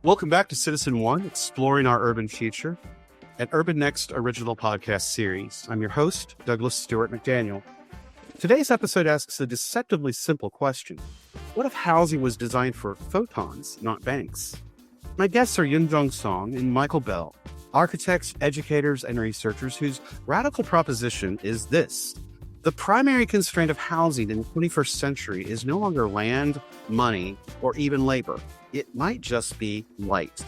Welcome back to Citizen One, Exploring Our Urban Future, an Urban Next original podcast series. I'm your host, Douglas Stuart McDaniel. Today's episode asks a deceptively simple question. What if housing was designed for photons, not banks? My guests are Eunjeong and Michael Bell, architects, educators, and researchers whose radical proposition is this. The primary constraint of housing in the 21st century is no longer land, money, or even labor. It might just be light.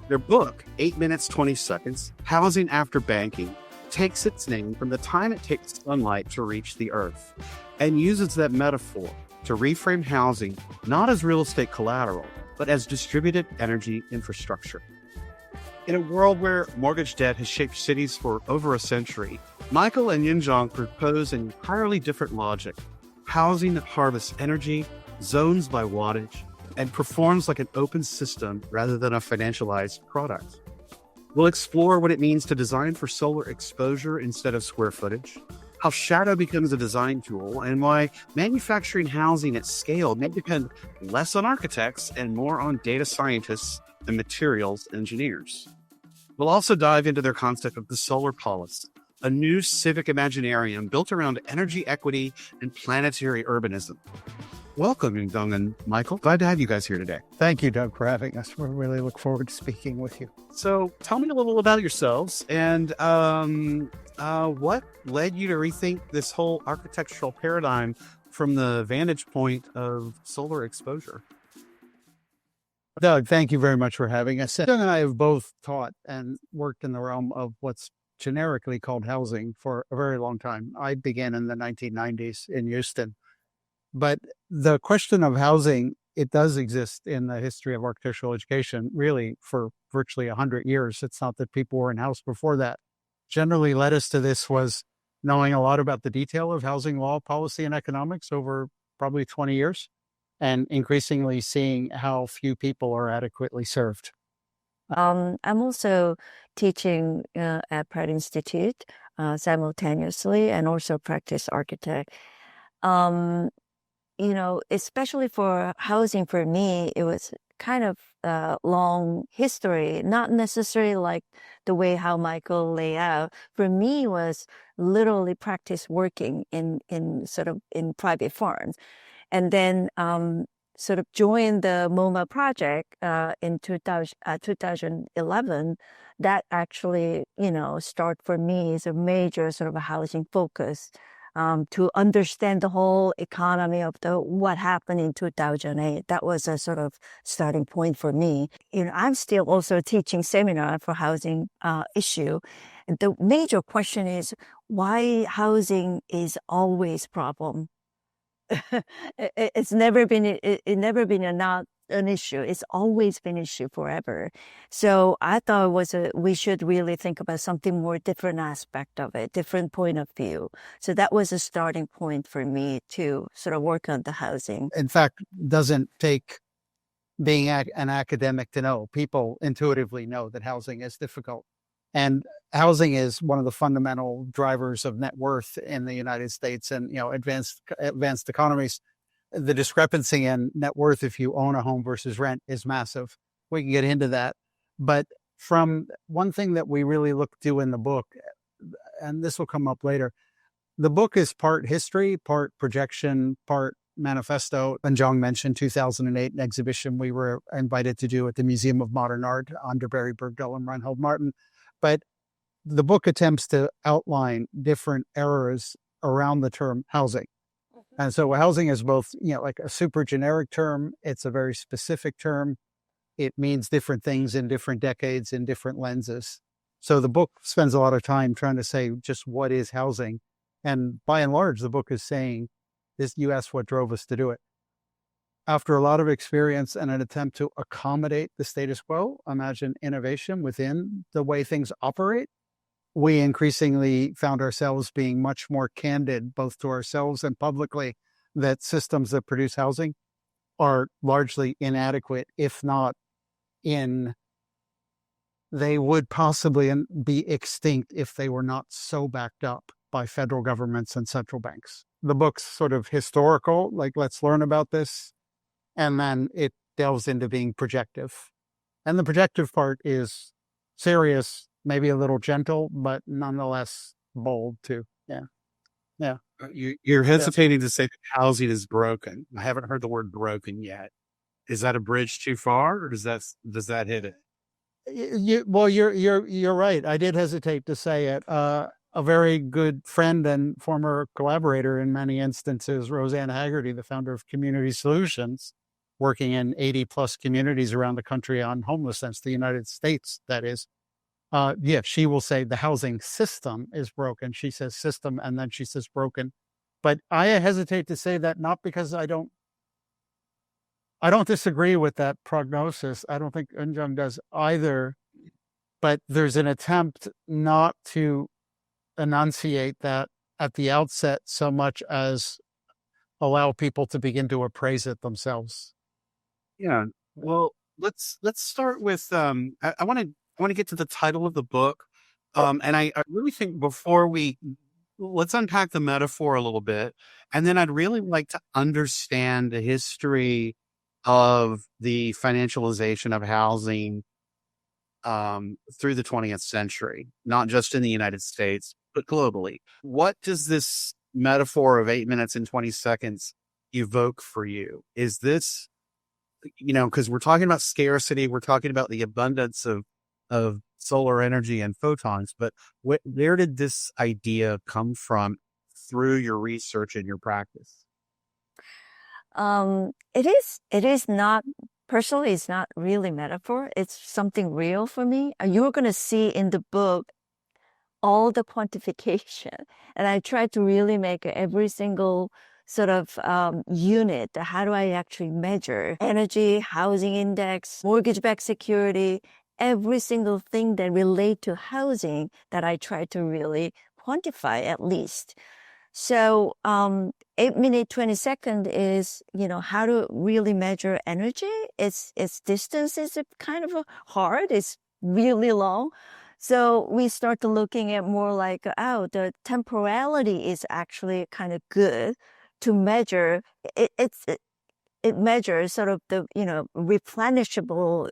Their book, 8 minutes, 20 seconds, Housing After Banking, takes its name from the time it takes sunlight to reach the earth and uses that metaphor to reframe housing not as real estate collateral, but as distributed energy infrastructure. In a world where mortgage debt has shaped cities for over a century, Michael and Eunjeong propose an entirely different logic. Housing that harvests energy, zones by wattage, and performs like an open system rather than a financialized product. We'll explore what it means to design for solar exposure instead of square footage, how shadow becomes a design tool, and why manufacturing housing at scale may depend less on architects and more on data scientists and materials engineers. We'll also dive into their concept of the solar polis, a new civic imaginarium built around energy equity and planetary urbanism. Welcome, Eunjeong and Michael. Glad to have you guys here today. Thank you, Doug, for having us. We really look forward to speaking with you. So tell me a little about yourselves and what led you to rethink this whole architectural paradigm from the vantage point of solar exposure? Doug, thank you very much for having us. Doug and I have both taught and worked in the realm of what's generically called housing for a very long time. I began in the 1990s in Houston. But the question of housing, it does exist in the history of architectural education, really for virtually 100 years. It's not that people were in house before that. Generally led us to this was knowing a lot about the detail of housing law, policy, and economics over probably 20 years, and increasingly seeing how few people are adequately served. I'm also teaching at Pratt Institute simultaneously and also practice architect. Especially for housing, for me, it was kind of a long history, not necessarily like the way how Michael lay out. For me, was literally practice working in private farms. And then sort of joined the MoMA project in 2011. That actually, start for me is a major sort of a housing focus. To understand the whole economy of what happened in 2008. That was a sort of starting point for me. I'm still also teaching seminar for housing issue. And the major question is why housing is always problem. It's never been a not an issue. It's always been an issue forever. So I thought we should really think about something more different aspect of it, different point of view. So that was a starting point for me to sort of work on the housing. In fact, doesn't take being an academic to know. People intuitively know that housing is difficult. And housing is one of the fundamental drivers of net worth in the United States and, advanced economies. The discrepancy in net worth if you own a home versus rent is massive. We can get into that. But from one thing that we really do in the book, and this will come up later, the book is part history, part projection, part manifesto. Eunjeong mentioned 2008, an exhibition we were invited to do at the Museum of Modern Art under Barry Bergdahl and Reinhold Martin. But the book attempts to outline different eras around the term housing. And so housing is both, like a super generic term. It's a very specific term. It means different things in different decades, in different lenses. So the book spends a lot of time trying to say just what is housing. And by and large, the book is saying this, you asked what drove us to do it. After a lot of experience and an attempt to accommodate the status quo, imagine innovation within the way things operate, we increasingly found ourselves being much more candid, both to ourselves and publicly, that systems that produce housing are largely inadequate, if not they would possibly be extinct if they were not so backed up by federal governments and central banks. The book's sort of historical, like let's learn about this, and then it delves into being projective. And the projective part is serious, maybe a little gentle, but nonetheless bold too. Yeah. Yeah. You're hesitating to say that housing is broken. I haven't heard the word broken yet. Is that a bridge too far, or does that hit it? You're right. I did hesitate to say it. A very good friend and former collaborator in many instances, Roseanne Haggerty, the founder of Community Solutions, working in 80 plus communities around the country on homelessness, the United States, that is. Yeah, she will say the housing system is broken. She says system, and then she says broken. But I hesitate to say that, not because I don't disagree with that prognosis. I don't think Eunjeong does either, but there's an attempt not to enunciate that at the outset so much as allow people to begin to appraise it themselves. Yeah. Well, let's start with I want to get to the title of the book. And I really think before let's unpack the metaphor a little bit. And then I'd really like to understand the history of the financialization of housing through the 20th century, not just in the United States, but globally. What does this metaphor of 8 minutes and 20 seconds evoke for you? Is this, because we're talking about scarcity, we're talking about the abundance of solar energy and photons, but where did this idea come from through your research and your practice? It is not, personally, it's not really metaphor. It's something real for me. You're going to see in the book all the quantification. And I try to really make every single sort of unit. How do I actually measure energy, housing index, mortgage-backed security, every single thing that relate to housing that I try to really quantify at least. So 8 minute 20 second is, how to really measure energy. Its distance is kind of hard. It's really long. So we start looking at more like, the temporality is actually kind of good to measure. It measures sort of the, replenishable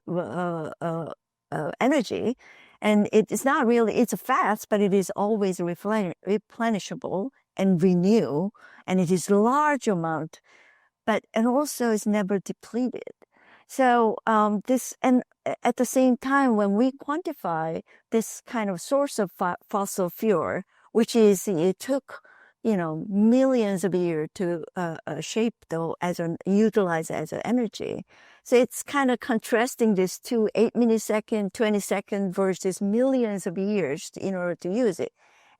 energy. And it's not really, it's fast, but it is always replenishable and renew. And it is large amount, and also it's never depleted. So and at the same time, when we quantify this kind of source of fossil fuel, which is, it took, millions of years to shape though utilize as an energy. So it's kind of contrasting this to 8 millisecond, 20 second versus millions of years in order to use it.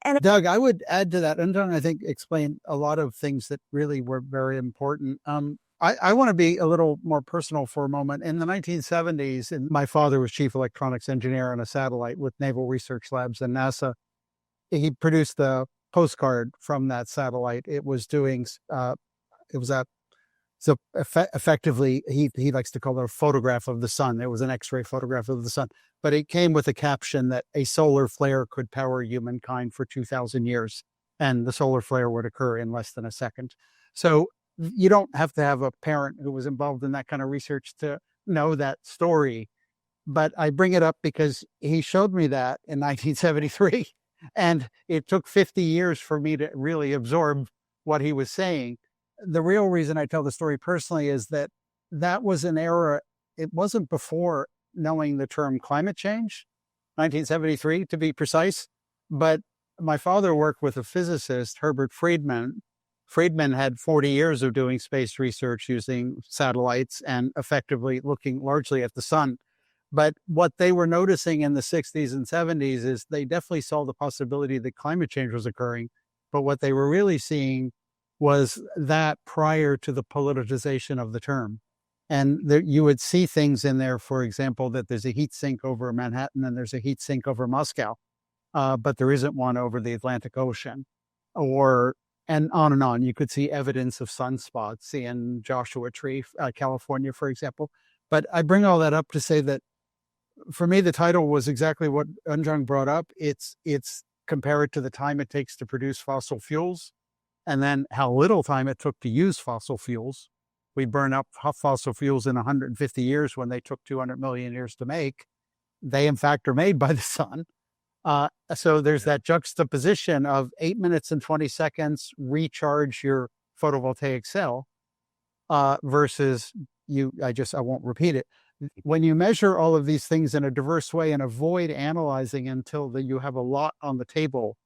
And Doug, I would add to that. Eunjeong, I think, explained a lot of things that really were very important. I want to be a little more personal for a moment. In the 1970s, and my father was chief electronics engineer on a satellite with Naval Research Labs and NASA. He produced the postcard from that satellite. It was doing, so effectively, he likes to call it a photograph of the sun. It was an X-ray photograph of the sun, but it came with a caption that a solar flare could power humankind for 2,000 years, and the solar flare would occur in less than a second. So you don't have to have a parent who was involved in that kind of research to know that story. But I bring it up because he showed me that in 1973, and it took 50 years for me to really absorb what he was saying. The real reason I tell the story personally is that was an era. It wasn't before knowing the term climate change, 1973 to be precise. But my father worked with a physicist, Herbert Friedman. Friedman had 40 years of doing space research using satellites and effectively looking largely at the sun. But what they were noticing in the 60s and 70s is they definitely saw the possibility that climate change was occurring. But what they were really seeing was that prior to the politicization of the term. And you would see things in there, for example, that there's a heat sink over Manhattan and there's a heat sink over Moscow, but there isn't one over the Atlantic Ocean, and on and on. You could see evidence of sunspots in Joshua Tree, California, for example. But I bring all that up to say that for me, the title was exactly what Eunjeong brought up. It's compared to the time it takes to produce fossil fuels, and then how little time it took to use fossil fuels. we burn up fossil fuels in 150 years when they took 200 million years to make. They, in fact, are made by the sun. So there's that juxtaposition of 8 minutes and 20 seconds, recharge your photovoltaic cell, versus I won't repeat it. When you measure all of these things in a diverse way and avoid analyzing until you have a lot on the table,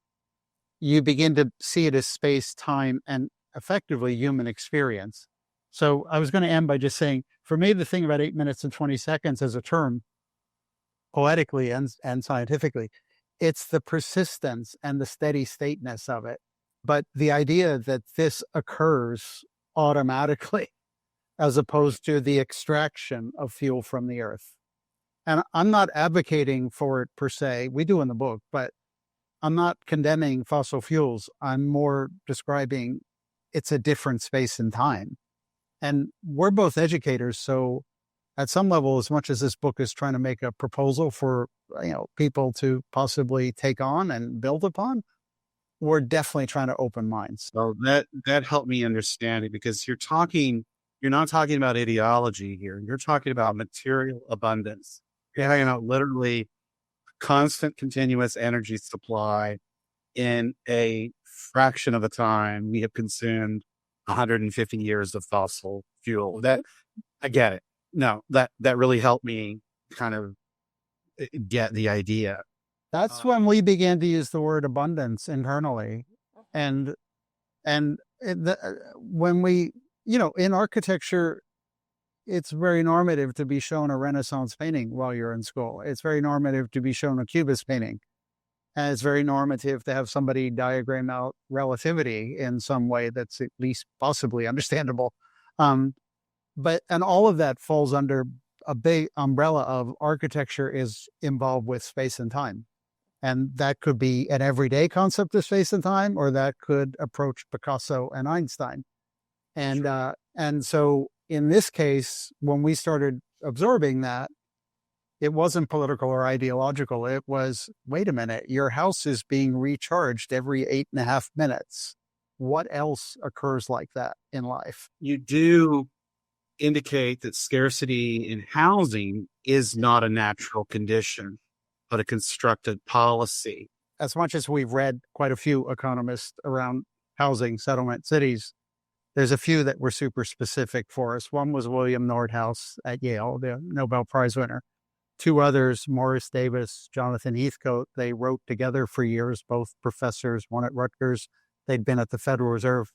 you begin to see it as space, time, and effectively human experience. So I was going to end by just saying, for me, the thing about 8 minutes and 20 seconds as a term, poetically and scientifically, it's the persistence and the steady stateness of it. But the idea that this occurs automatically as opposed to the extraction of fuel from the earth. And I'm not advocating for it per se. We do in the book, but I'm not condemning fossil fuels. I'm more describing it's a different space and time. And we're both educators. So at some level, as much as this book is trying to make a proposal for people to possibly take on and build upon, we're definitely trying to open minds. Well, that helped me understand it, because you're not talking about ideology here. You're talking about material abundance. You're talking about literally constant, continuous energy supply in a fraction of the time we have consumed 150 years of fossil fuel. That, I get it. No, that really helped me kind of get the idea. That's when we began to use the word abundance internally. And when we, in architecture, it's very normative to be shown a Renaissance painting while you're in school. It's very normative to be shown a Cubist painting. And it's very normative to have somebody diagram out relativity in some way that's at least possibly understandable. And all of that falls under a big umbrella of architecture is involved with space and time. And that could be an everyday concept of space and time, or that could approach Picasso and Einstein. And, Sure. And so in this case, when we started absorbing that, it wasn't political or ideological. It was, wait a minute, your house is being recharged every 8.5 minutes. What else occurs like that in life? You do indicate that scarcity in housing is not a natural condition, but a constructed policy. As much as we've read quite a few economists around housing, settlement, cities, there's a few that were super specific for us. One was William Nordhaus at Yale, the Nobel Prize winner. Two others, Morris Davis, Jonathan Heathcote, they wrote together for years, both professors, one at Rutgers. They'd been at the Federal Reserve.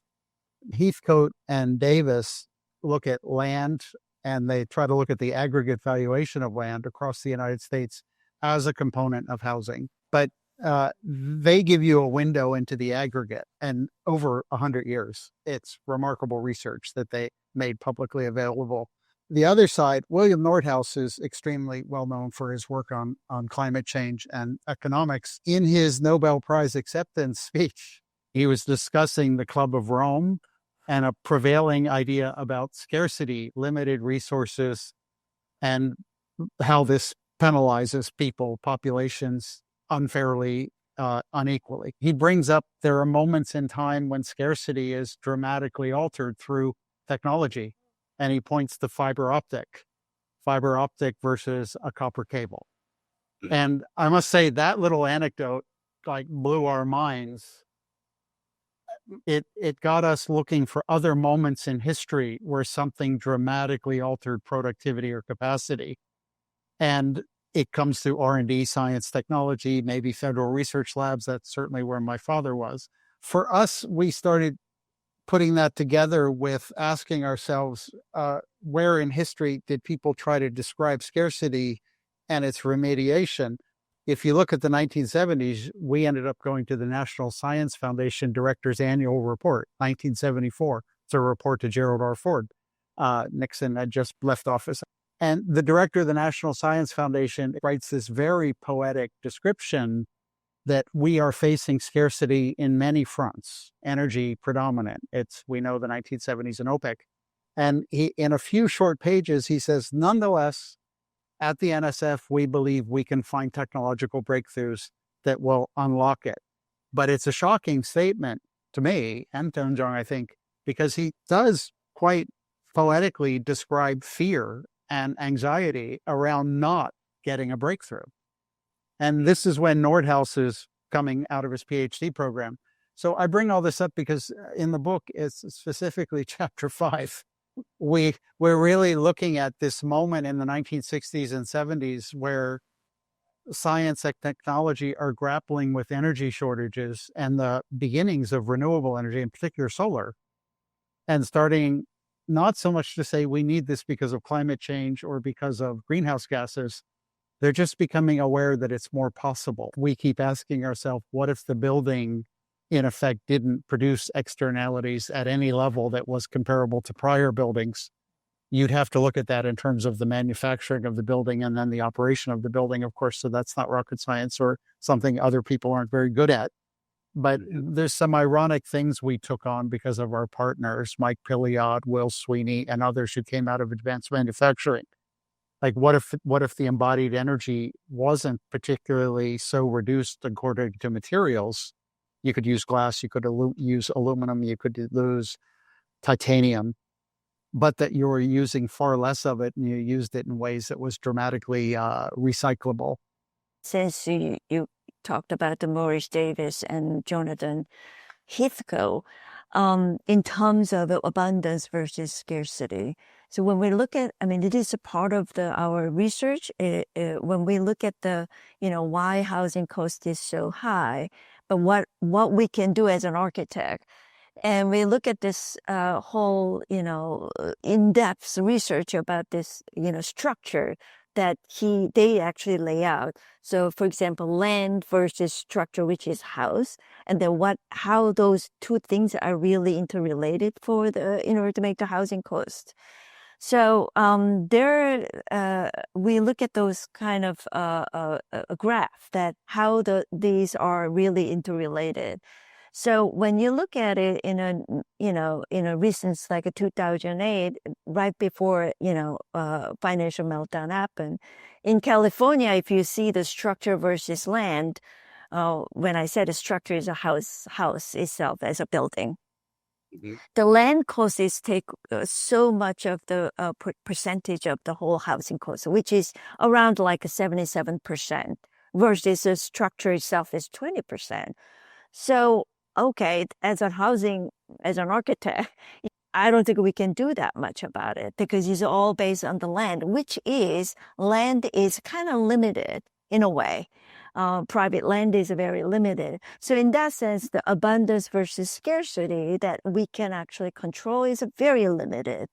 Heathcote and Davis look at land, and they try to look at the aggregate valuation of land across the United States as a component of housing. But they give you a window into the aggregate, and over 100 years. It's remarkable research that they made publicly available. The other side, William Nordhaus is extremely well known for his work on climate change and economics. In his Nobel Prize acceptance speech, he was discussing the Club of Rome and a prevailing idea about scarcity, limited resources, and how this penalizes people, populations unfairly, unequally. He brings up there are moments in time when scarcity is dramatically altered through technology. And he points to fiber optic versus a copper cable. And I must say that little anecdote blew our minds. It got us looking for other moments in history where something dramatically altered productivity or capacity. And it comes through R&D, science, technology, maybe federal research labs. That's certainly where my father was. For us, we started putting that together with asking ourselves, where in history did people try to describe scarcity and its remediation? If you look at the 1970s, we ended up going to the National Science Foundation Director's Annual Report, 1974. It's a report to Gerald R. Ford. Nixon had just left office. And the director of the National Science Foundation writes this very poetic description that we are facing scarcity in many fronts, energy predominant. We know the 1970s and OPEC. And in a few short pages, he says, nonetheless, at the NSF, we believe we can find technological breakthroughs that will unlock it. But it's a shocking statement to me and to Eunjeong, I think, because he does quite poetically describe fear and anxiety around not getting a breakthrough. And this is when Nordhaus is coming out of his PhD program. So I bring all this up because in the book, it's specifically chapter 5. We're really looking at this moment in the 1960s and 70s where science and technology are grappling with energy shortages and the beginnings of renewable energy, in particular solar, and starting not so much to say we need this because of climate change or because of greenhouse gases. They're just becoming aware that it's more possible. We keep asking ourselves, what if the building, in effect, didn't produce externalities at any level that was comparable to prior buildings? You'd have to look at that in terms of the manufacturing of the building and then the operation of the building, of course. So that's not rocket science or something other people aren't very good at. But there's some ironic things we took on because of our partners, Mike Pilliod, Will Sweeney, and others who came out of advanced manufacturing. Like, what if the embodied energy wasn't particularly so reduced according to materials? You could use glass, you could use aluminum, you could use titanium, but that you were using far less of it and you used it in ways that was dramatically recyclable. Since you talked about the Maurice Davis and Jonathan Heathcote, in terms of abundance versus scarcity. So when we look at, I mean, it is a part of our research. When we look at why housing cost is so high, but what we can do as an architect, and we look at this whole, in-depth research about this, structure that they actually lay out. So, for example, land versus structure, which is house, and then how those two things are really interrelated in order to make the housing cost. So we look at those kind of a graph that how these are really interrelated. So when you look at it in a recent, like a 2008, right before, financial meltdown happened, in California, if you see the structure versus land, when I said a structure is a house itself as a building, the land cost is take so much of the percentage of the whole housing cost, which is around like 77%, versus the structure itself is 20%. So, okay, as an architect, I don't think we can do that much about it because it's all based on the land, land is kind of limited in a way. Private land is very limited. So in that sense, the abundance versus scarcity that we can actually control is very limited.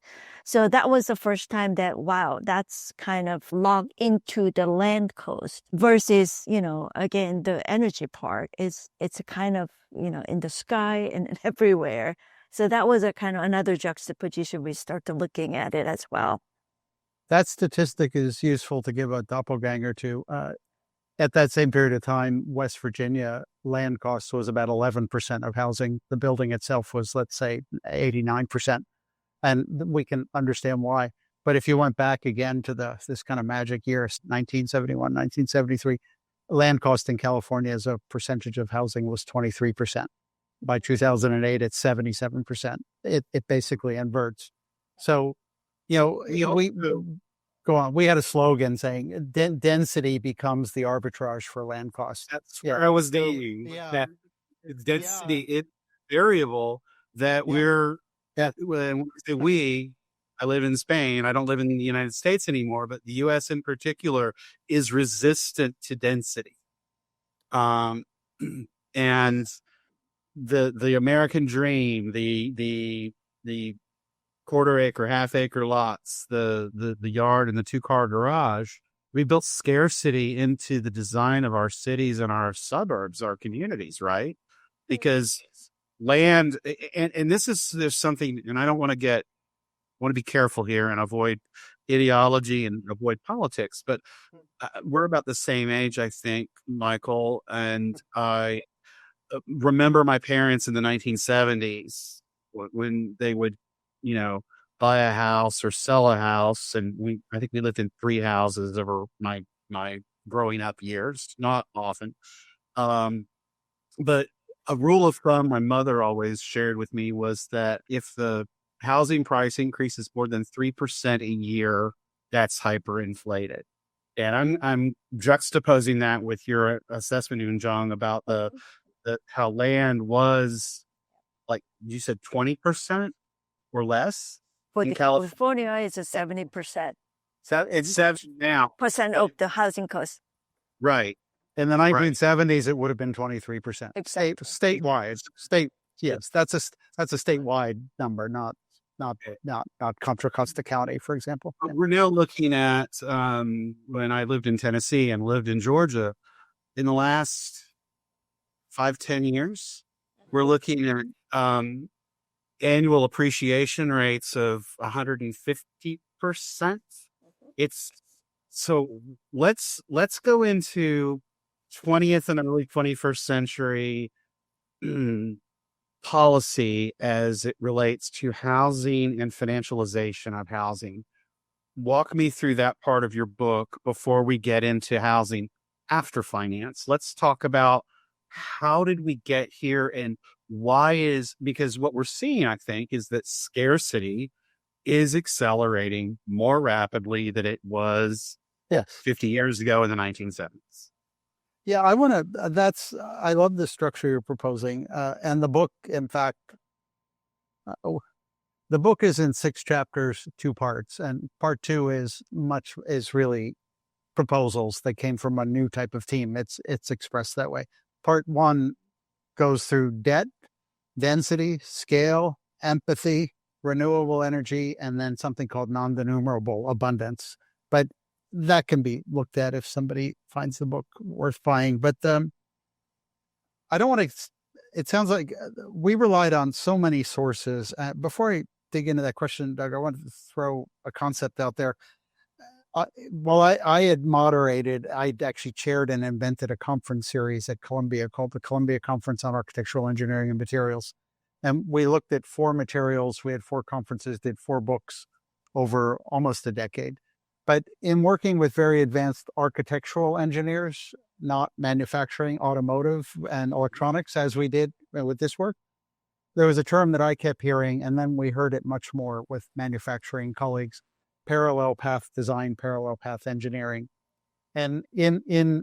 So that was the first time that, wow, that's kind of logged into the land cost versus, again, the energy part it's a kind of, in the sky and everywhere. So that was a kind of another juxtaposition we started looking at it as well. That statistic is useful to give a doppelganger to. At that same period of time, West Virginia land costs was about 11% of housing. The building itself was, let's say, 89%. And we can understand why. But if you went back again to this kind of magic year, 1971, 1973, land cost in California as a percentage of housing was 23%. By 2008, it's 77%. It basically inverts. So, we go on. We had a slogan saying density becomes the arbitrage for land costs. That's where I was going. That density, it's variable that we're, when I live in Spain. I don't live in the United States anymore, but the U.S. in particular is resistant to density. And the American dream, the quarter acre, half acre lots, the yard and the 2-car garage, we built scarcity into the design of our cities and our suburbs, our communities, right? Because land, and there's something, and I want to be careful here and avoid ideology and avoid politics, but we're about the same age, I think, Michael, and I remember my parents in the 1970s when they would, buy a house or sell a house. And I think we lived in 3 houses over my growing up years, not often. But a rule of thumb my mother always shared with me was that if the housing price increases more than 3% a year, that's hyperinflated. And I'm juxtaposing that with your assessment, Eunjeong, about the how land was, like you said, 20% or less For in the California. California, it's a 70% So it's 7 now. of the housing cost. Right. In the 1970s, it would have been 23%. Exactly. Statewide. Yes, that's a statewide number, not Contra Costa County, for example. We're now looking at when I lived in Tennessee and lived in Georgia, in the last 5-10 years, we're looking at annual appreciation rates of 150%. It's so let's go into 20th and early 21st century policy as it relates to housing and financialization of housing. Walk me through that part of your book before we get into housing after finance. Let's talk about how did we get here and because what we're seeing, I think, is that scarcity is accelerating more rapidly than it was 50 years ago in the 1970s. Yeah, I love the structure you're proposing. And the book, in fact, the book is in 6 chapters, 2 parts. And part 2 is really proposals that came from a new type of team. It's expressed that way. Part 1 goes through debt, density, scale, empathy, renewable energy, and then something called non-denumerable abundance. But that can be looked at if somebody finds the book worth buying. But I don't want to, it sounds like we relied on so many sources. Before I dig into that question, Doug, I wanted to throw a concept out there. I had moderated, I'd actually chaired and invented a conference series at Columbia called the Columbia Conference on Architectural Engineering and Materials. And we looked at 4 materials. We had 4 conferences, did 4 books over almost a decade. But in working with very advanced architectural engineers, not manufacturing, automotive, and electronics, as we did with this work, there was a term that I kept hearing, and then we heard it much more with manufacturing colleagues: parallel path design, parallel path engineering. And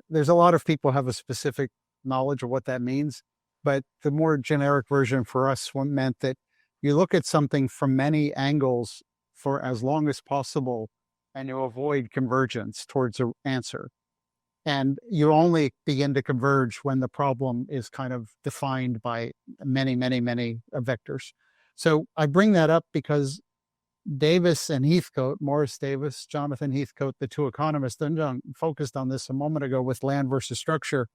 there's a lot of people have a specific knowledge of what that means, but the more generic version for us meant that you look at something from many angles for as long as possible, and you avoid convergence towards an answer. And you only begin to converge when the problem is kind of defined by many, many, many vectors. So I bring that up because Davis and Heathcote, Morris Davis, Jonathan Heathcote, the 2 economists, Eunjeong focused on this a moment ago with land versus structure.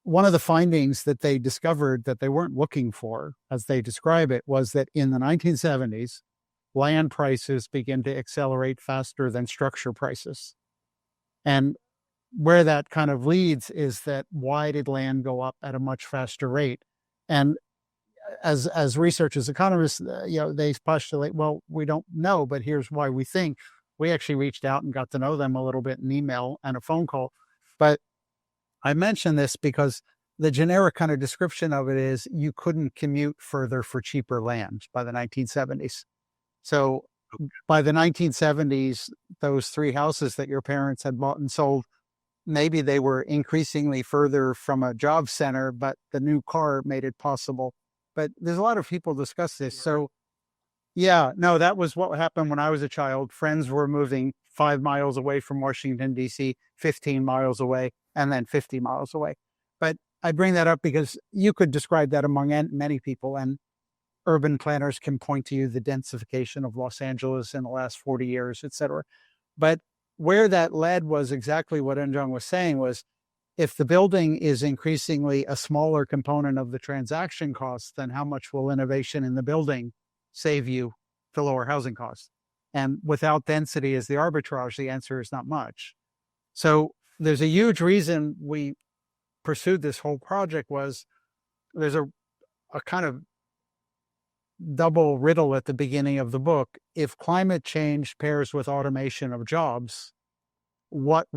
One of the findings that they discovered that they weren't looking for, as they describe it, was that in the 1970s, land prices begin to accelerate faster than structure prices. And where that kind of leads is that why did land go up at a much faster rate? And as researchers, economists, they postulate, well, we don't know, but here's why we think. We actually reached out and got to know them a little bit in email and a phone call. But I mention this because the generic kind of description of it is you couldn't commute further for cheaper land by the 1970s. So by the 1970s, those 3 houses that your parents had bought and sold, maybe they were increasingly further from a job center, but the new car made it possible. But there's a lot of people discuss this. So yeah, no, that was what happened when I was a child. Friends were moving 5 miles away from Washington, D.C., 15 miles away, and then 50 miles away. But I bring that up because you could describe that among many people, and urban planners can point to you the densification of Los Angeles in the last 40 years, et cetera. But where that led was exactly what Eunjeong was saying, was if the building is increasingly a smaller component of the transaction costs, then how much will innovation in the building save you to lower housing costs? And without density as the arbitrage, the answer is not much. So there's a huge reason we pursued this whole project was there's a kind of double riddle at the beginning of the book. If climate change pairs with automation of jobs, what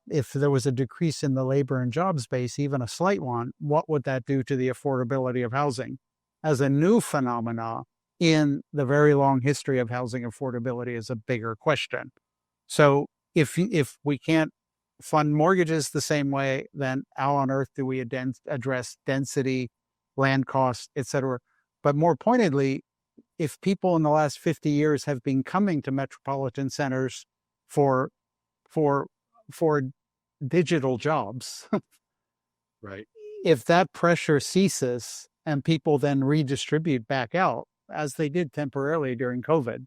if there was a decrease in the labor and jobs base, even a slight one, what would that do to the affordability of housing? As a new phenomena, in the very long history of housing affordability is a bigger question. So if we can't fund mortgages the same way, then how on earth do we address density, land costs, et cetera? But more pointedly, if people in the last 50 years have been coming to metropolitan centers for digital jobs, Right. if that pressure ceases and people then redistribute back out, as they did temporarily during COVID,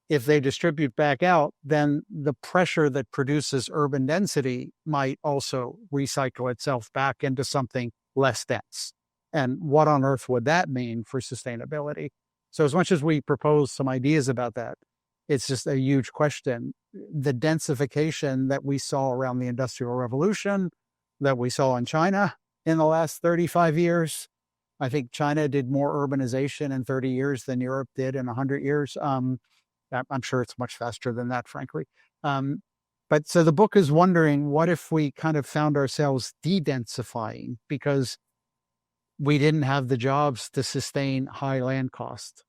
if they distribute back out, then the pressure that produces urban density might also recycle itself back into something less dense. And what on earth would that mean for sustainability? So as much as we propose some ideas about that, it's just a huge question. The densification that we saw around the Industrial Revolution, that we saw in China in the last 35 years, I think China did more urbanization in 30 years than Europe did in 100 years. I'm sure it's much faster than that, frankly. But so the book is wondering, what if we kind of found ourselves de-densifying because we didn't have the jobs to sustain high land costs?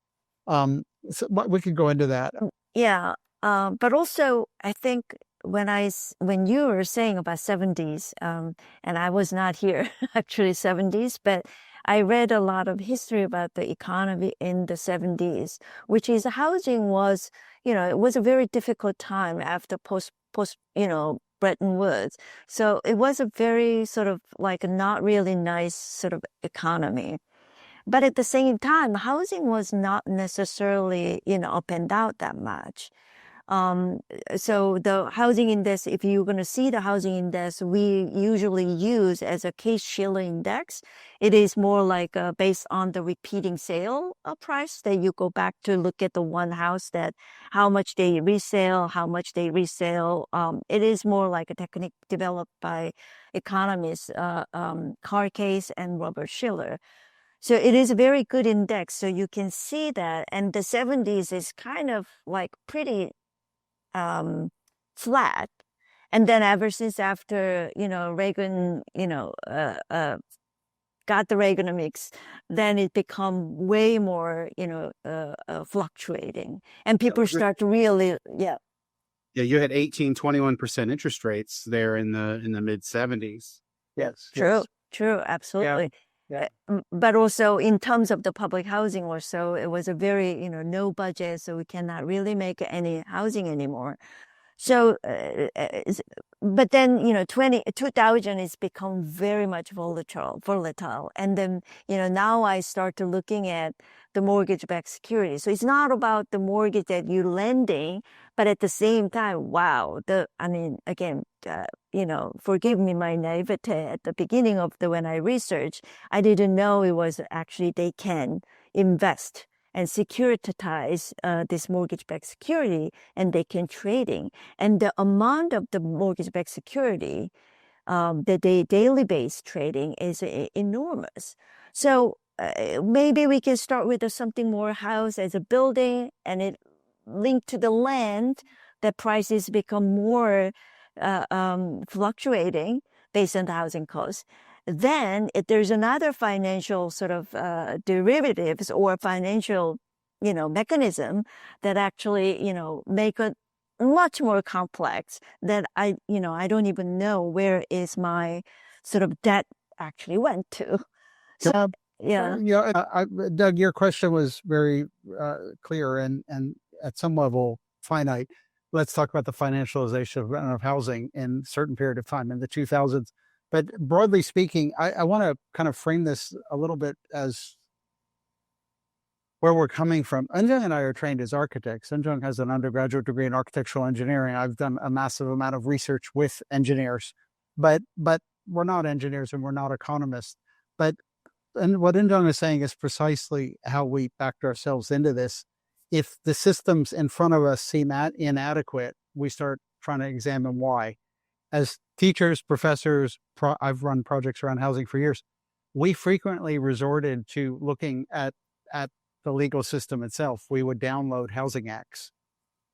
So we could go into that. Yeah. But also, I think when you were saying about 70s, and I was not here, actually 70s, but I read a lot of history about the economy in the 70s, which is housing was, it was a very difficult time after post, Bretton Woods. So it was a very sort of like a not really nice sort of economy. But at the same time, housing was not necessarily, up and down that much. So the housing index, if you're going to see the housing index, we usually use as a Case-Shiller index. It is more like based on the repeating sale price that you go back to look at the one house, that how much they resell, how much they resell. It is more like a technique developed by economists, Carl Case and Robert Shiller. So it is a very good index. So you can see that. And the 70s is kind of like pretty flat. And then ever since after, Reagan, got the Reaganomics, then it become way more, fluctuating. And people start to really, Yeah, you had 21% interest rates there in the mid 70s. Yes. True, absolutely. Yeah. But also in terms of the public housing or so, it was a very, no budget, so we cannot really make any housing anymore. So, but then, 2000 has become very much volatile. And then, now I start to looking at the mortgage-backed security. So it's not about the mortgage that you're lending, but at the same time, wow, again, forgive me my naivete at the beginning of when I researched, I didn't know it was actually they can invest and securitize this mortgage-backed security, and they can trading. And the amount of the mortgage-backed security, the daily base trading is enormous. So maybe we can start with something more house as a building, and it linked to the land, that prices become more fluctuating based on the housing costs. Then if there's another financial sort of derivatives or financial, mechanism that actually, make it much more complex, that I don't even know where is my sort of debt actually went to. So, yeah. Doug, your question was very clear and at some level finite. Let's talk about the financialization of housing in a certain period of time in the 2000s. But broadly speaking, I want to kind of frame this a little bit as where we're coming from. Eunjeong and I are trained as architects. Eunjeong has an undergraduate degree in architectural engineering. I've done a massive amount of research with engineers, but we're not engineers and we're not economists. And what Eunjeong is saying is precisely how we backed ourselves into this. If the systems in front of us seem inadequate, we start trying to examine why. As teachers, professors, I've run projects around housing for years. We frequently resorted to looking at the legal system itself. We would download housing acts,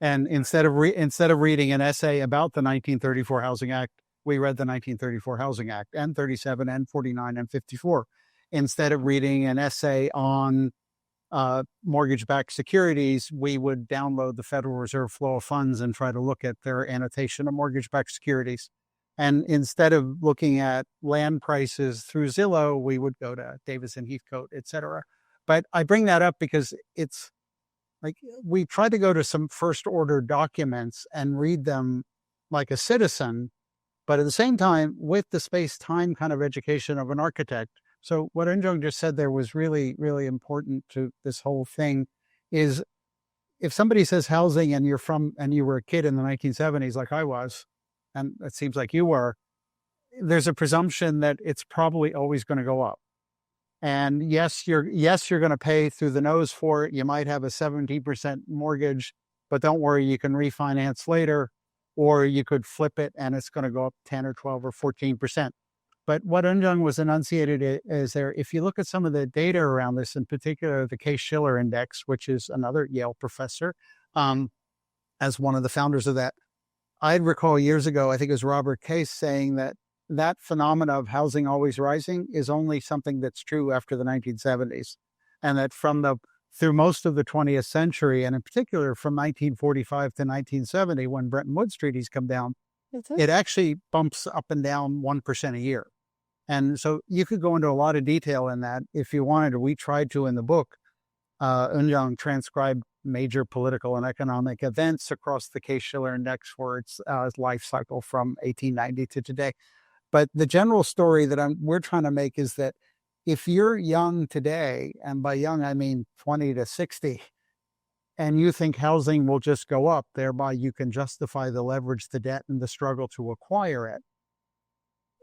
and instead of reading an essay about the 1934 Housing Act, we read the 1934 Housing Act, N37, N49, and 54. Instead of reading an essay on mortgage-backed securities, we would download the Federal Reserve flow of funds and try to look at their annotation of mortgage-backed securities. And instead of looking at land prices through Zillow, we would go to Davis and Heathcote, et cetera. But I bring that up because it's like we try to go to some first order documents and read them like a citizen, but at the same time with the space-time kind of education of an architect. So what Eunjeong just said there was really, really important to this whole thing is if somebody says housing and you were a kid in the 1970s like I was, and it seems like you were, there's a presumption that it's probably always going to go up. And yes, you're going to pay through the nose for it. You might have a 17% mortgage, but don't worry, you can refinance later, or you could flip it and it's going to go up 10 or 12 or 14%. But what Eunjeong was enunciated is there, if you look at some of the data around this, in particular the Case-Shiller Index, which is another Yale professor, as one of the founders of that, I recall years ago, I think it was Robert Case saying that phenomena of housing always rising is only something that's true after the 1970s. And that through most of the 20th century, and in particular from 1945 to 1970, when Bretton Woods treaties come down, it actually bumps up and down 1% a year. And so you could go into a lot of detail in that if you wanted to. We tried to in the book. Eunjeong transcribed major political and economic events across the Case-Shiller Index for its life cycle from 1890 to today. But the general story that we're trying to make is that if you're young today, and by young I mean 20 to 60, and you think housing will just go up, thereby you can justify the leverage, the debt, and the struggle to acquire it,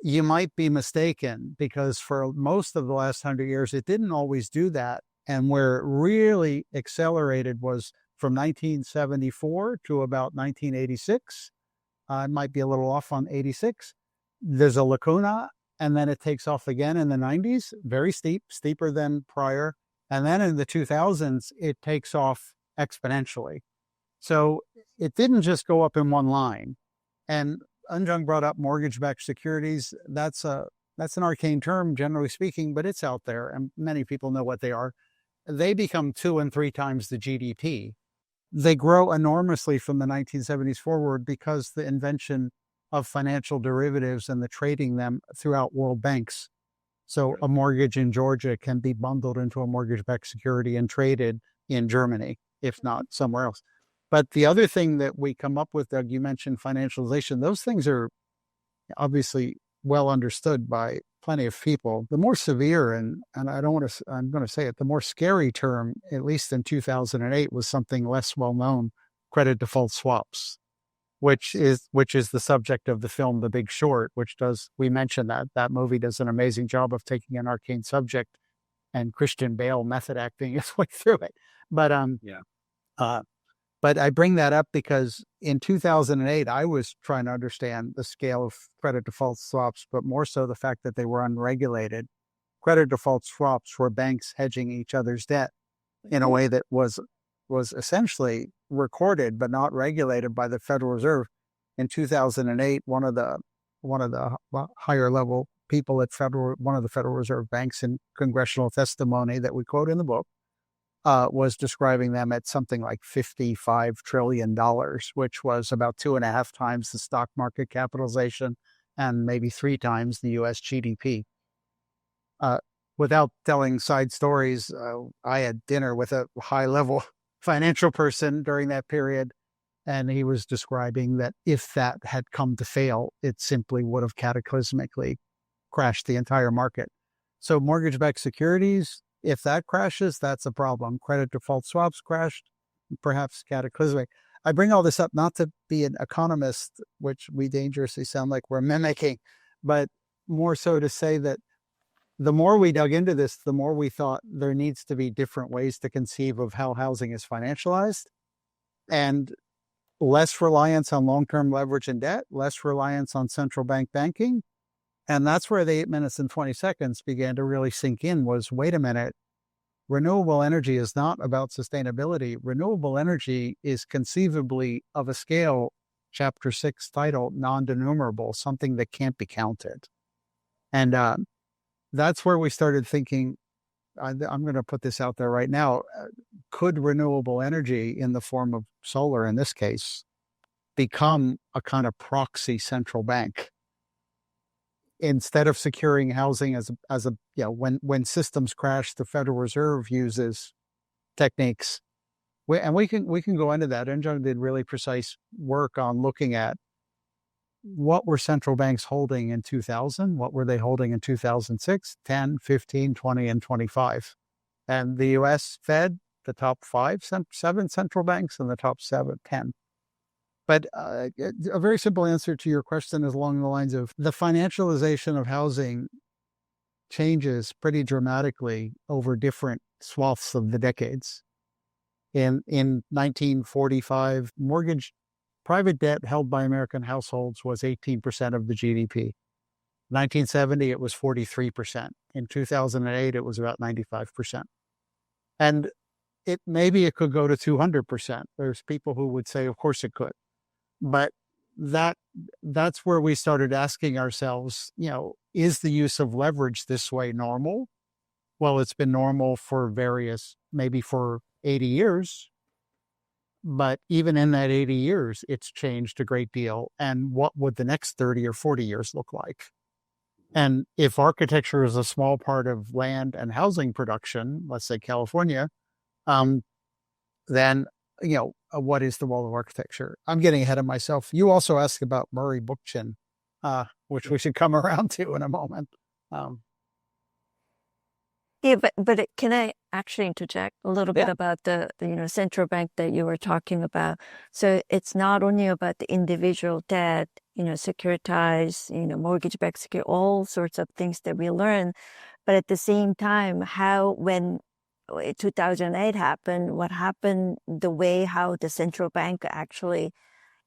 you might be mistaken, because for most of the last 100 years, it didn't always do that. And where it really accelerated was from 1974 to about 1986. It might be a little off on 86. There's a lacuna, and then it takes off again in the 90s, very steep, steeper than prior. And then in the 2000s, it takes off exponentially. So it didn't just go up in one line. And Eunjeong brought up mortgage-backed securities. That's an arcane term, generally speaking, but it's out there, and many people know what they are. They become 2 and 3 times the GDP. They grow enormously from the 1970s forward because the invention of financial derivatives and the trading them throughout world banks. So a mortgage in Georgia can be bundled into a mortgage-backed security and traded in Germany, if not somewhere else. But the other thing that we come up with, Doug, you mentioned financialization. Those things are obviously well understood by plenty of people. The more severe, and I'm going to say it, the more scary term, at least in 2008, was something less well known: credit default swaps, which is the subject of the film The Big Short, we mentioned that movie does an amazing job of taking an arcane subject and Christian Bale method acting his way through it. But But I bring that up because in 2008, I was trying to understand the scale of credit default swaps, but more so the fact that they were unregulated. Credit default swaps were banks hedging each other's debt in a way that was essentially recorded but not regulated by the Federal Reserve. In 2008, one of the higher level people at one of the Federal Reserve banks in congressional testimony that we quote in the book was describing them at something like $55 trillion, which was about 2.5 times the stock market capitalization and maybe 3 times the U.S. GDP. Without telling side stories, I had dinner with a high-level financial person during that period, and he was describing that if that had come to fail, it simply would have cataclysmically crashed the entire market. So mortgage-backed securities, if that crashes, that's a problem. Credit default swaps crashed, perhaps cataclysmic. I bring all this up not to be an economist, which we dangerously sound like we're mimicking, but more so to say that the more we dug into this, the more we thought there needs to be different ways to conceive of how housing is financialized, and less reliance on long-term leverage and debt, less reliance on central bank banking. And that's where the 8 minutes and 20 seconds began to really sink in was, wait a minute, renewable energy is not about sustainability. Renewable energy is conceivably of a scale, chapter 6 title, non-denumerable, something that can't be counted. And that's where we started thinking, I'm going to put this out there right now. Could renewable energy in the form of solar, in this case, become a kind of proxy central bank? Instead of securing housing as a when systems crash, the Federal Reserve uses techniques. We can go into that. Eunjeong did really precise work on looking at what were central banks holding in 2000, what were they holding in 2006, 10, 15, 20, and 25. And the US Fed, the top 7 central banks, and the top 10. But a very simple answer to your question is along the lines of the financialization of housing changes pretty dramatically over different swaths of the decades. In 1945, private debt held by American households was 18% of the GDP. 1970, it was 43%. In 2008, it was about 95%. And maybe it could go to 200%. There's people who would say, of course it could. But that's where we started asking ourselves, is the use of leverage this way normal? Well, it's been normal for maybe for 80 years. But even in that 80 years, it's changed a great deal. And what would the next 30 or 40 years look like? And if architecture is a small part of land and housing production, let's say California, then what is the role of architecture? I'm getting ahead of myself. You also asked about Murray Bookchin, which we should come around to in a moment. Yeah, but can I actually interject a little bit about the central bank that you were talking about? So it's not only about the individual debt, securitize, mortgage-backed security, all sorts of things that we learn, but at the same time, when 2008 happened, what happened, the way how the central bank actually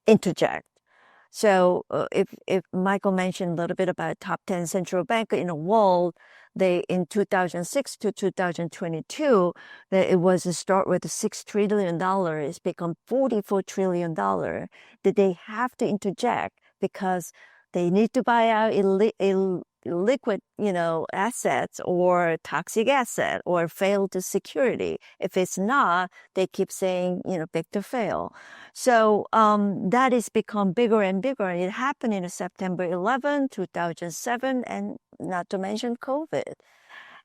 interject. So if Michael mentioned a little bit about top 10 central bank in the world, in 2006 to 2022, that it was a start with $6 trillion, it's become $44 trillion, that they have to interject because they need to buy out liquid, assets or toxic asset or failed security. If it's not, they keep saying, big to fail. So that has become bigger and bigger. It happened in September 11, 2007, and not to mention COVID.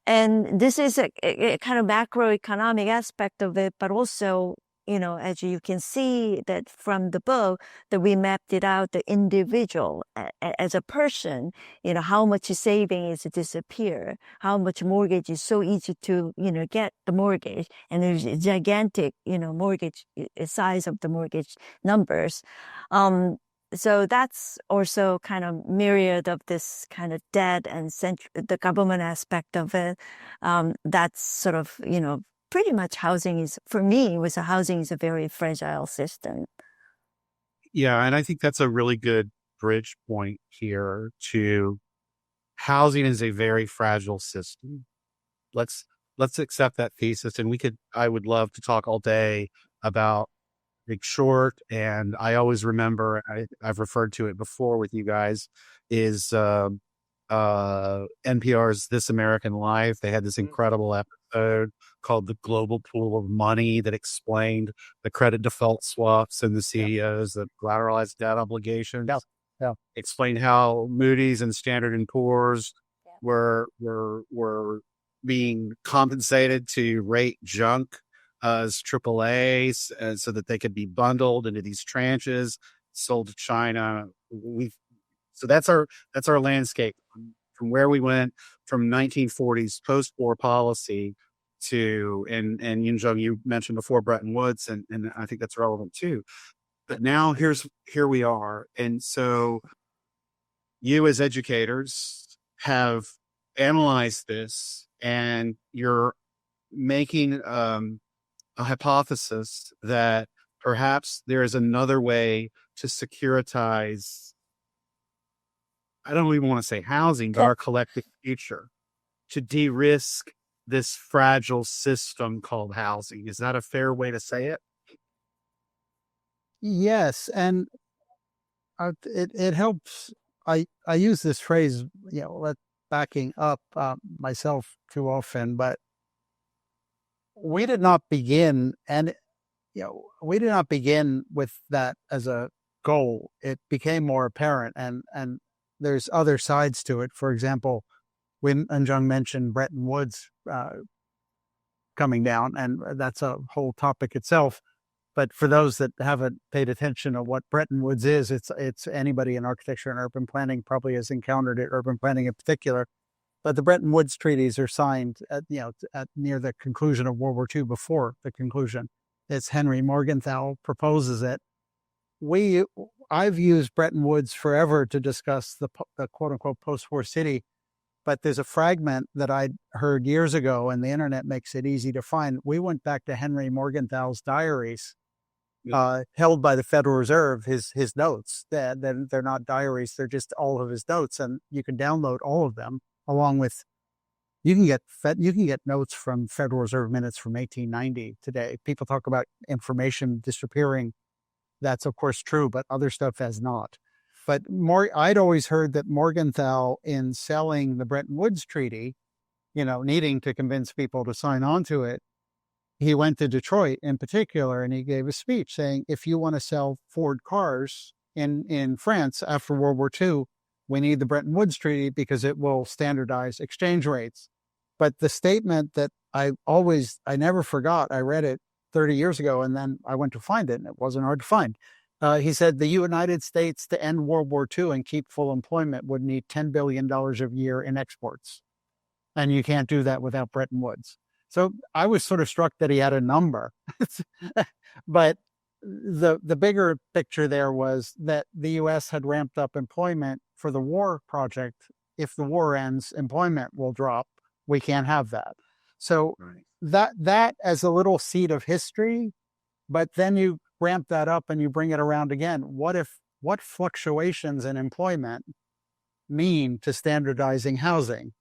And this is a kind of macroeconomic aspect of it, but also, as you can see that from the book, that we mapped it out, the individual as a person, how much saving is disappear, how much mortgage is so easy to, get the mortgage, and there's a gigantic, mortgage size of the mortgage numbers. So that's also kind of myriad of this kind of debt and the government aspect of it. That's sort of, pretty much housing is a very fragile system. Yeah, and I think that's a really good bridge point here to housing is a very fragile system. Let's accept that thesis, and I would love to talk all day about Big Short, and I always remember, I've referred to it before with you guys, is NPR's This American Life. They had this incredible episode called The Global Pool of Money that explained the credit default swaps and the CEOs, the collateralized debt obligations. Yeah. Explained how Moody's and Standard and Poor's were being compensated to rate junk as AAAs, so that they could be bundled into these tranches, sold to China. So that's our landscape from where we went from 1940s post-war policy to, and Eunjeong, you mentioned before Bretton Woods, and I think that's relevant too. But now here we are, and so you as educators have analyzed this, and you're making a hypothesis that perhaps there is another way to securitize, I don't even want to say housing, but our collective future, to de-risk this fragile system called housing. Is that a fair way to say it? Yes, and it helps. I use this phrase, backing up myself too often, but we did not begin, and we did not begin with that as a goal. It became more apparent, and there's other sides to it. For example, when Eunjeong mentioned Bretton Woods coming down, and that's a whole topic itself. But for those that haven't paid attention to what Bretton Woods is, it's anybody in architecture and urban planning probably has encountered it, urban planning in particular. But the Bretton Woods treaties are signed at near the conclusion of World War II, before the conclusion. It's Henry Morgenthau proposes it. I've used Bretton Woods forever to discuss the quote unquote post-war city, but there's a fragment that I'd heard years ago, and the internet makes it easy to find. We went back to Henry Morgenthau's diaries, held by the Federal Reserve, his notes. They're not diaries; they're just all of his notes, and you can download all of them. Along with, you can get notes from Federal Reserve minutes from 1890 today. People talk about information disappearing. That's of course true, but other stuff has not. But I'd always heard that Morgenthau, in selling the Bretton Woods Treaty, needing to convince people to sign on to it, he went to Detroit in particular, and he gave a speech saying, if you want to sell Ford cars in France after World War II, we need the Bretton Woods Treaty because it will standardize exchange rates. But the statement that I never forgot, I read it 30 years ago, and then I went to find it, and it wasn't hard to find. He said the United States, to end World War II and keep full employment, would need $10 billion a year in exports. And you can't do that without Bretton Woods. So I was sort of struck that he had a number. But the bigger picture there was that the U.S. had ramped up employment for the war project. If the war ends, employment will drop. We can't have that. So that as a little seed of history, but then you ramp that up and you bring it around again. What fluctuations in employment mean to standardizing housing?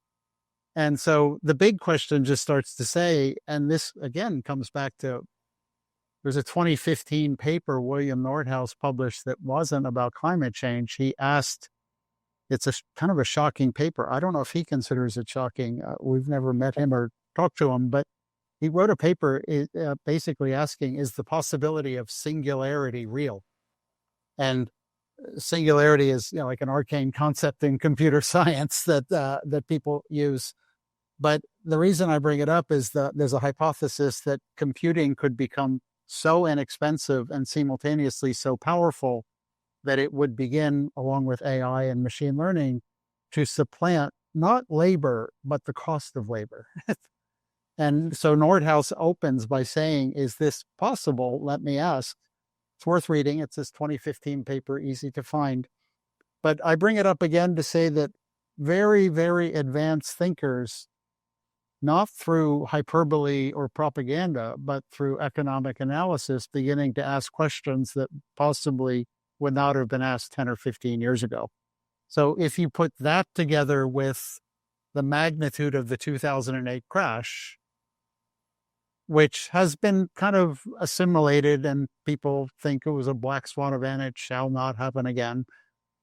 And so the big question just starts to say, and this again comes back to, there's a 2015 paper William Nordhaus published that wasn't about climate change. He asked, it's a kind of a shocking paper. I don't know if he considers it shocking. We've never met him or talked to him, but he wrote a paper basically asking, is the possibility of singularity real? And singularity is like an arcane concept in computer science that people use. But the reason I bring it up is that there's a hypothesis that computing could become so inexpensive and simultaneously so powerful that it would begin, along with AI and machine learning, to supplant not labor, but the cost of labor. And so Nordhaus opens by saying, is this possible? Let me ask. It's worth reading. It's this 2015 paper, easy to find. But I bring it up again to say that very, very advanced thinkers, not through hyperbole or propaganda, but through economic analysis, beginning to ask questions that possibly would not have been asked 10 or 15 years ago. So if you put that together with the magnitude of the 2008 crash, which has been kind of assimilated and people think it was a black swan event, it shall not happen again.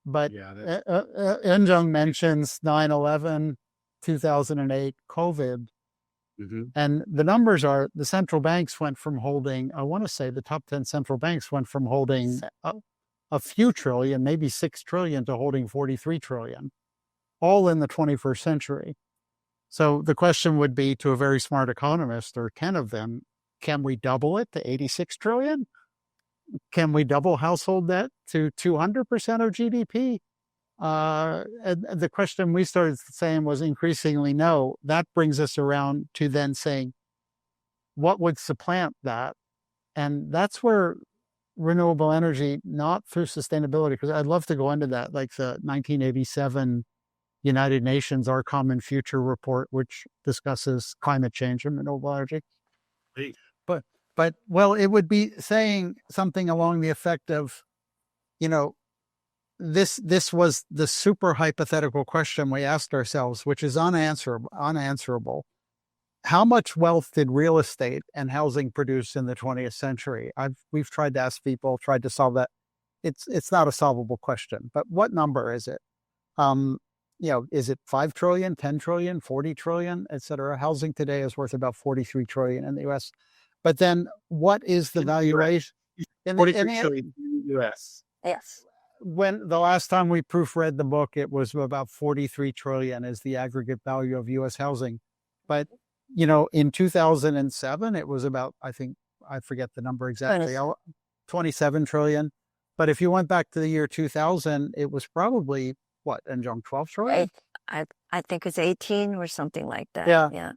But Eunjeong mentions 9/11, 2008, COVID. Mm-hmm. And the numbers are, the central banks went from holding, I want to say the top 10 central banks went from holding a few trillion, maybe 6 trillion, to holding 43 trillion, all in the 21st century. So the question would be to a very smart economist, or 10 of them, can we double it to 86 trillion? Can we double household debt to 200% of GDP? And the question we started saying was increasingly no. That brings us around to then saying, what would supplant that? And that's where renewable energy, not through sustainability, because I'd love to go into that, like the 1987 United Nations Our Common Future report, which discusses climate change and renewable energy. But well, it would be saying something along the effect of, this was the super hypothetical question we asked ourselves, which is unanswerable. How much wealth did real estate and housing produce in the 20th century? We've tried to ask people, tried to solve that. It's not a solvable question, but what number is it? is it 5 trillion, 10 trillion, 40 trillion, et cetera? Housing today is worth about 43 trillion in the US. But then what is the valuation? 43 trillion in the US. Yes. When the last time we proofread the book, it was about 43 trillion is the aggregate value of US housing. But, in 2007, it was about, I forget the number exactly, 27 trillion. But if you went back to the year 2000, it was probably what, Eunjeong, 12 trillion? I think it's 18 or something like that. Yeah.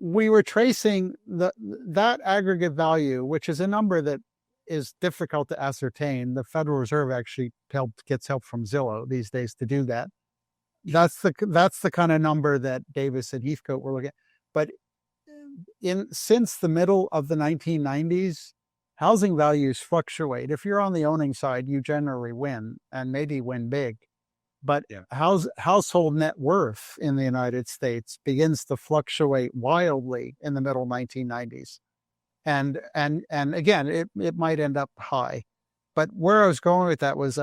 We were tracing that aggregate value, which is a number that is difficult to ascertain. The Federal Reserve actually gets help from Zillow these days to do that. That's the kind of number that Davis and Heathcote were looking at. But since the middle of the 1990s, housing values fluctuate. If you're on the owning side, you generally win, and maybe win big. But household net worth in the United States begins to fluctuate wildly in the middle 1990s. And again, it might end up high. But where I was going with that was,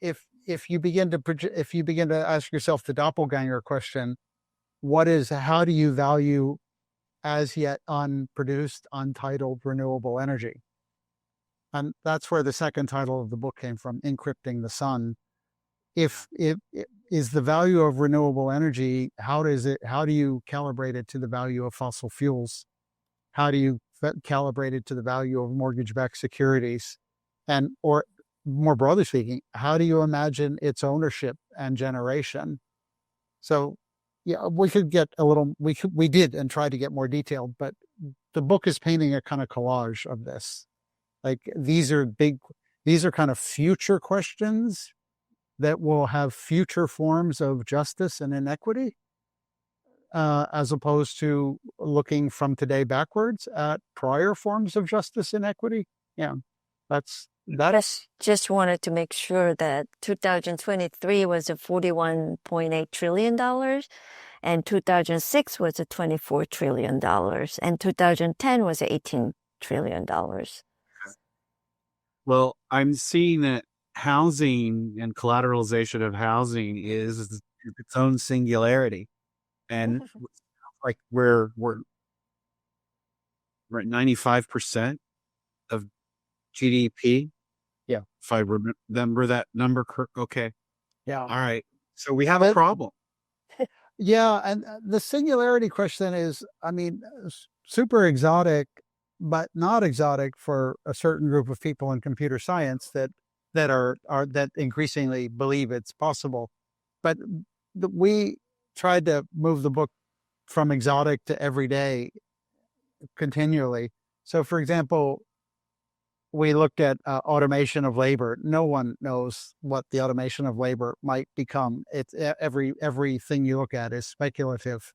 if you begin to ask yourself the doppelganger question, how do you value as yet unproduced, untitled renewable energy? And that's where the second title of the book came from, Encrypting the Sun. If it is the value of renewable energy, how do you calibrate it to the value of fossil fuels? How do you calibrate it to the value of mortgage-backed securities? Or more broadly speaking, how do you imagine its ownership and generation? So, we could get we did and tried to get more detailed, but the book is painting a kind of collage of this. Like, these are kind of future questions that will have future forms of justice and inequity, as opposed to looking from today backwards at prior forms of justice and equity. Yeah, that's just wanted to make sure that 2023 was a $41.8 trillion, and 2006 was a $24 trillion, and 2010 was $18 trillion. Well, I'm seeing that housing and collateralization of housing is its own singularity. And like we're at 95% of GDP. Yeah. If I remember that number correct. Okay. Yeah. All right. So we have a problem. Yeah. And the singularity question is, super exotic, but not exotic for a certain group of people in computer science that increasingly believe it's possible. But we tried to move the book from exotic to everyday continually. So, for example, we looked at automation of labor. No one knows what the automation of labor might become. It's everything you look at is speculative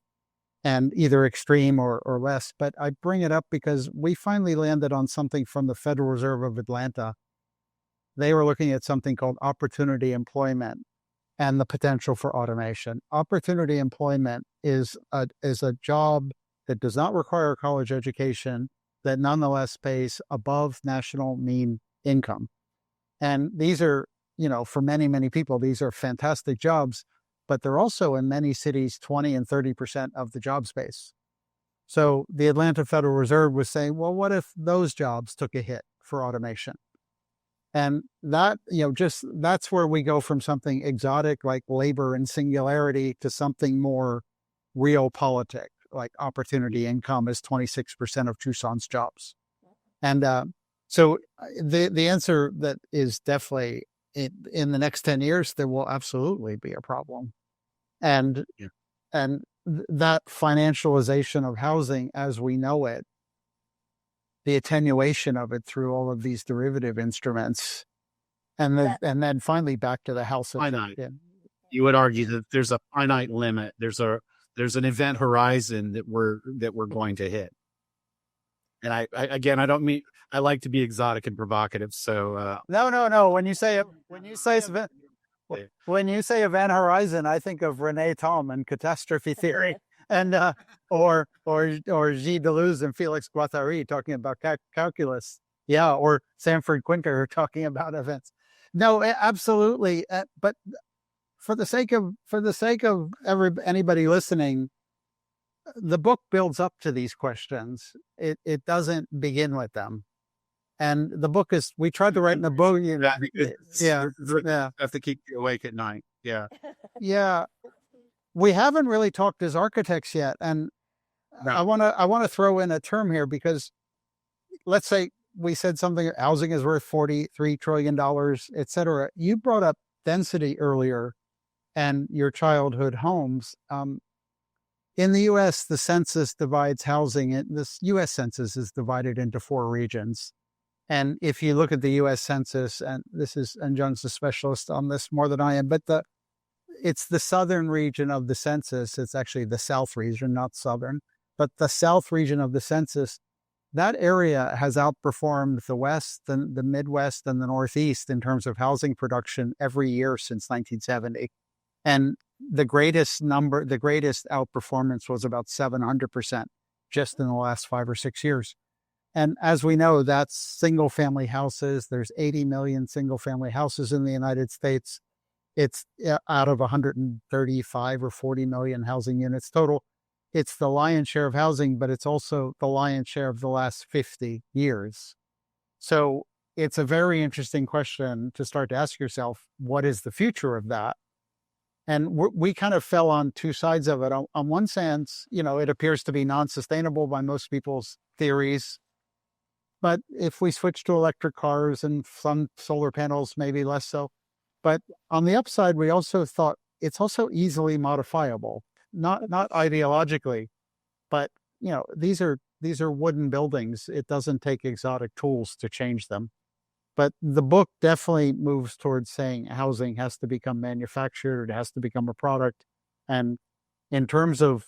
and either extreme or less. But I bring it up because we finally landed on something from the Federal Reserve of Atlanta. They were looking at something called opportunity employment and the potential for automation. Opportunity employment is a job that does not require a college education, that nonetheless pays above national mean income. And these are, for many, many people, these are fantastic jobs, but they're also in many cities 20 and 30% of the job space. So the Atlanta Federal Reserve was saying, well, what if those jobs took a hit for automation? And that, that's where we go from something exotic like labor and singularity to something more realpolitik, like opportunity income is 26% of Tucson's jobs. And so the answer that is definitely in the next 10 years, there will absolutely be a problem. And that financialization of housing as we know it, the attenuation of it through all of these derivative instruments, and then finally back to the house of finite. You would argue that there's a finite limit. There's an event horizon that we're going to hit. And I don't mean, I like to be exotic and provocative. So no. When you say event horizon, I think of René Thom and catastrophe theory, and or Gilles Deleuze and Félix Guattari talking about calculus. Yeah, or Sanford Quinter talking about events. No, absolutely. But for the sake of anybody listening, the book builds up to these questions. It doesn't begin with them. And the book is, we tried to write in the book. Have to keep you awake at night. Yeah. Yeah. We haven't really talked as architects yet. And No. I want to throw in a term here, because let's say we said something, housing is worth $43 trillion, et cetera. You brought up density earlier and your childhood homes. In the U.S., the census divides housing. This U.S. census is divided into 4 regions. And if you look at the U.S. Census, and Eunjeong's a specialist on this more than I am, but it's the southern region of the census. It's actually the south region, not southern, but the south region of the census. That area has outperformed the West, the Midwest, and the Northeast in terms of housing production every year since 1970. And the greatest outperformance was about 700% just in the last 5 or 6 years. And as we know, that's single family houses. There's 80 million single family houses in the United States. It's out of 135 or 40 million housing units total. It's the lion's share of housing, but it's also the lion's share of the last 50 years. So it's a very interesting question to start to ask yourself, what is the future of that? And we kind of fell on 2 sides of it. On one sense, it appears to be non-sustainable by most people's theories. But if we switch to electric cars and some solar panels, maybe less so. But on the upside, we also thought it's also easily modifiable, not ideologically, but these are wooden buildings. It doesn't take exotic tools to change them. But the book definitely moves towards saying housing has to become manufactured, it has to become a product. And in terms of,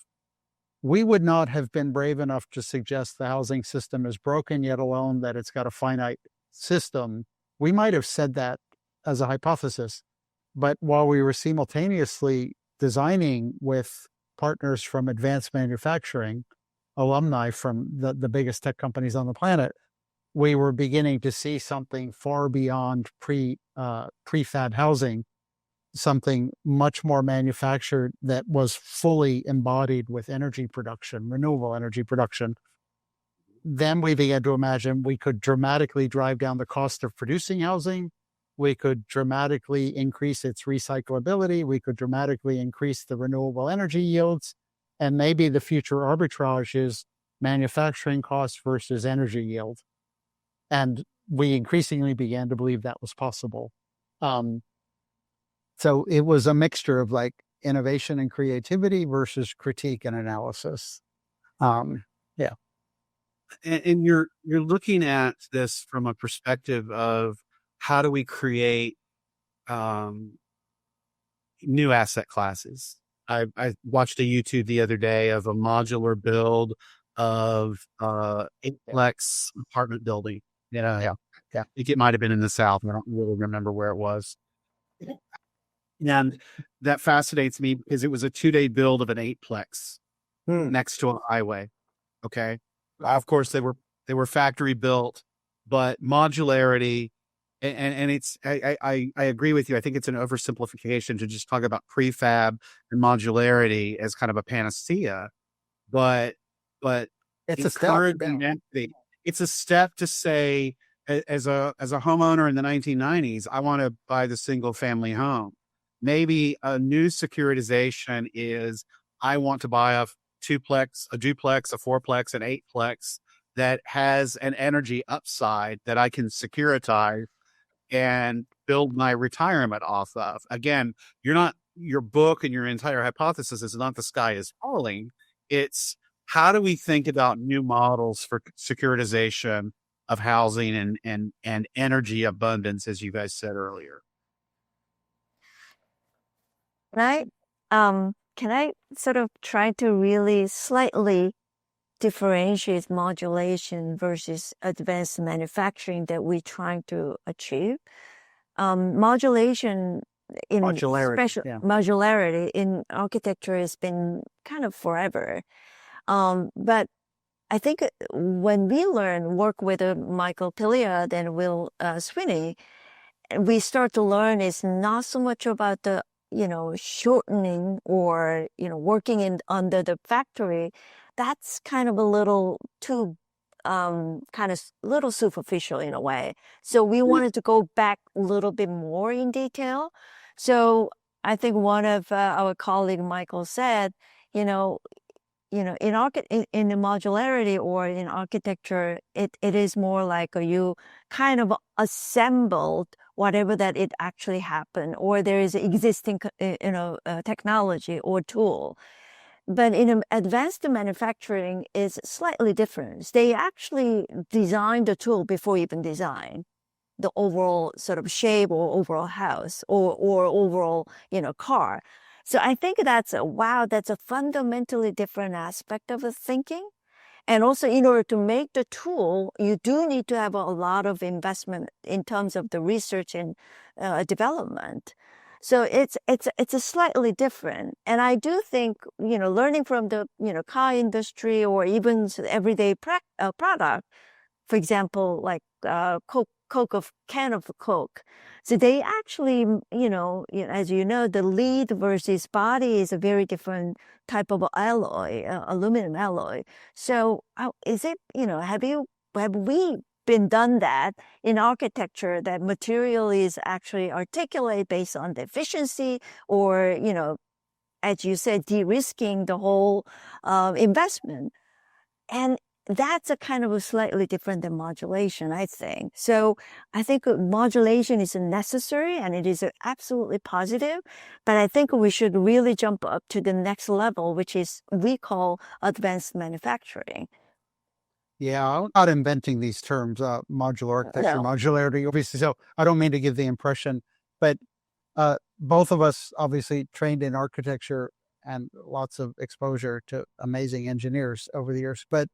we would not have been brave enough to suggest the housing system is broken, yet alone that it's got a finite system. We might have said that as a hypothesis, but while we were simultaneously designing with partners from advanced manufacturing, alumni from the biggest tech companies on the planet, we were beginning to see something far beyond prefab housing, something much more manufactured that was fully embodied with energy production, renewable energy production. Then we began to imagine we could dramatically drive down the cost of producing housing. We could dramatically increase its recyclability. We could dramatically increase the renewable energy yields. And maybe the future arbitrage is manufacturing costs versus energy yield. And we increasingly began to believe that was possible. So it was a mixture of like innovation and creativity versus critique and analysis. Yeah. And you're looking at this from a perspective of how do we create new asset classes. I watched a YouTube the other day of a modular build of eightplex apartment building. Yeah. I think it might have been in the South. I don't really remember where it was. And that fascinates me because it was a 2-day build of an eightplex next to a highway. Okay. Of course, they were factory built, but modularity, and it's, I agree with you. I think it's an oversimplification to just talk about prefab and modularity as kind of a panacea, but it's a step. It's a step to say, as a homeowner in the 1990s, I want to buy the single family home. Maybe a new securitization is I want to buy a duplex, a fourplex, an eightplex that has an energy upside that I can securitize and build my retirement off of. Again, your book and your entire hypothesis is not the sky is falling. It's how do we think about new models for securitization of housing and energy abundance, as you guys said earlier. Right? Can I sort of try to really slightly differentiate modulation versus advanced manufacturing that we're trying to achieve? Modulation in modularity in architecture has been kind of forever. But I think when we work with Michael Pilliard and Will Sweeney, we start to learn it's not so much about the shortening or, working under the factory, that's kind of a little too, kind of little superficial in a way. So we wanted to go back a little bit more in detail. So I think one of our colleague, Michael, said, in the modularity or in architecture, it is more like you kind of assembled whatever that it actually happened, or there is existing, technology or tool. But in advanced manufacturing is slightly different. They actually design the tool before even design the overall sort of shape or overall house or overall, car. So I think that's a fundamentally different aspect of the thinking. And also, in order to make the tool, you do need to have a lot of investment in terms of the research and development. So it's a slightly different. And I do think, learning from the, car industry or even everyday product, for example, like can of Coke. So they actually, as the lead versus body is a very different type of alloy, aluminum alloy. So is it, have we been done that in architecture, that material is actually articulate based on the efficiency or, as you said, de-risking the whole investment. And that's a kind of a slightly different than modulation, I think. So I think modulation is necessary and it is absolutely positive, but I think we should really jump up to the next level, which is we call advanced manufacturing. Yeah, I'm not inventing these terms, modular architecture, No. modularity, obviously. So I don't mean to give the impression, but both of us obviously trained in architecture and lots of exposure to amazing engineers over the years. But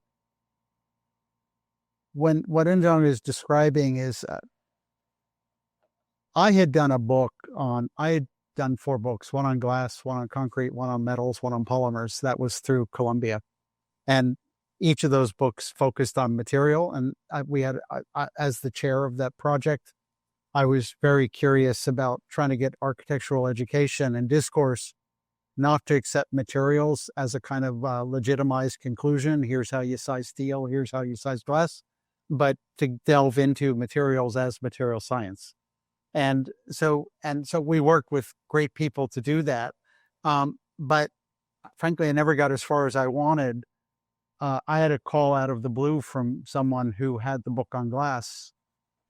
what Eunjeong is describing is, I had done 4 books, one on glass, one on concrete, one on metals, one on polymers. That was through Columbia. And each of those books focused on material. And as the chair of that project, I was very curious about trying to get architectural education and discourse not to accept materials as a kind of legitimized conclusion. Here's how you size steel, here's how you size glass, but to delve into materials as material science. And so we work with great people to do that. But frankly, I never got as far as I wanted. I had a call out of the blue from someone who had the book on glass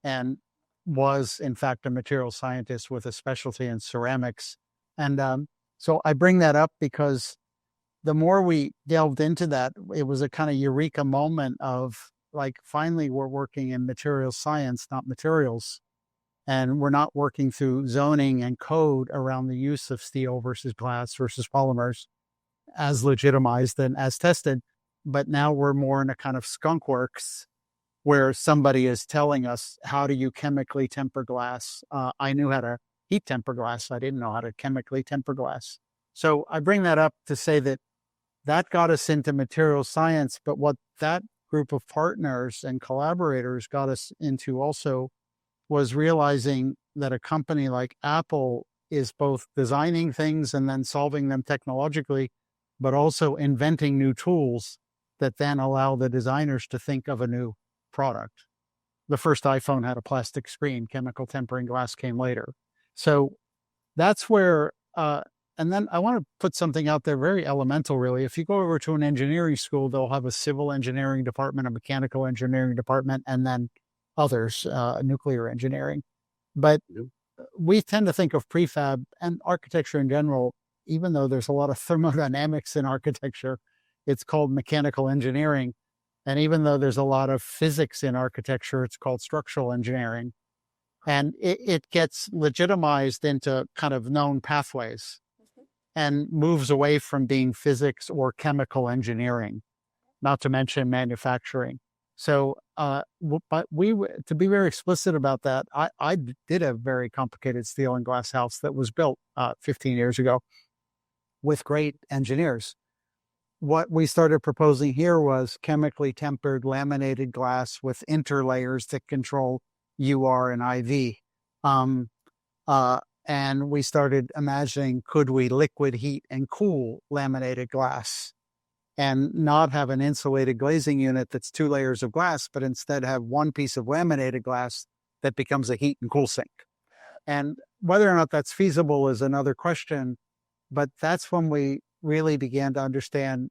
and was, in fact, a material scientist with a specialty in ceramics. And so I bring that up because the more we delved into that, it was a kind of eureka moment of like, finally, we're working in material science, not materials. And we're not working through zoning and code around the use of steel versus glass versus polymers as legitimized and as tested. But now we're more in a kind of skunk works where somebody is telling us, how do you chemically temper glass? I knew how to heat temper glass. I didn't know how to chemically temper glass. So I bring that up to say that got us into material science. But what that group of partners and collaborators got us into also was realizing that a company like Apple is both designing things and then solving them technologically, but also inventing new tools that then allow the designers to think of a new product. The first iPhone had a plastic screen. Chemical tempering glass came later. So that's where, and then I want to put something out there very elemental, really. If you go over to an engineering school, they'll have a civil engineering department, a mechanical engineering department, and then others, nuclear engineering. But we tend to think of prefab and architecture in general, even though there's a lot of thermodynamics in architecture, it's called mechanical engineering. And even though there's a lot of physics in architecture, it's called structural engineering. And it gets legitimized into kind of known pathways and moves away from being physics or chemical engineering, not to mention manufacturing. So, but to be very explicit about that, I did a very complicated steel and glass house that was built 15 years ago with great engineers. What we started proposing here was chemically tempered laminated glass with interlayers that control UR and IV. And we started imagining, could we liquid heat and cool laminated glass and not have an insulated glazing unit that's 2 layers of glass, but instead have one piece of laminated glass that becomes a heat and cool sink. And whether or not that's feasible is another question, but that's when we really began to understand,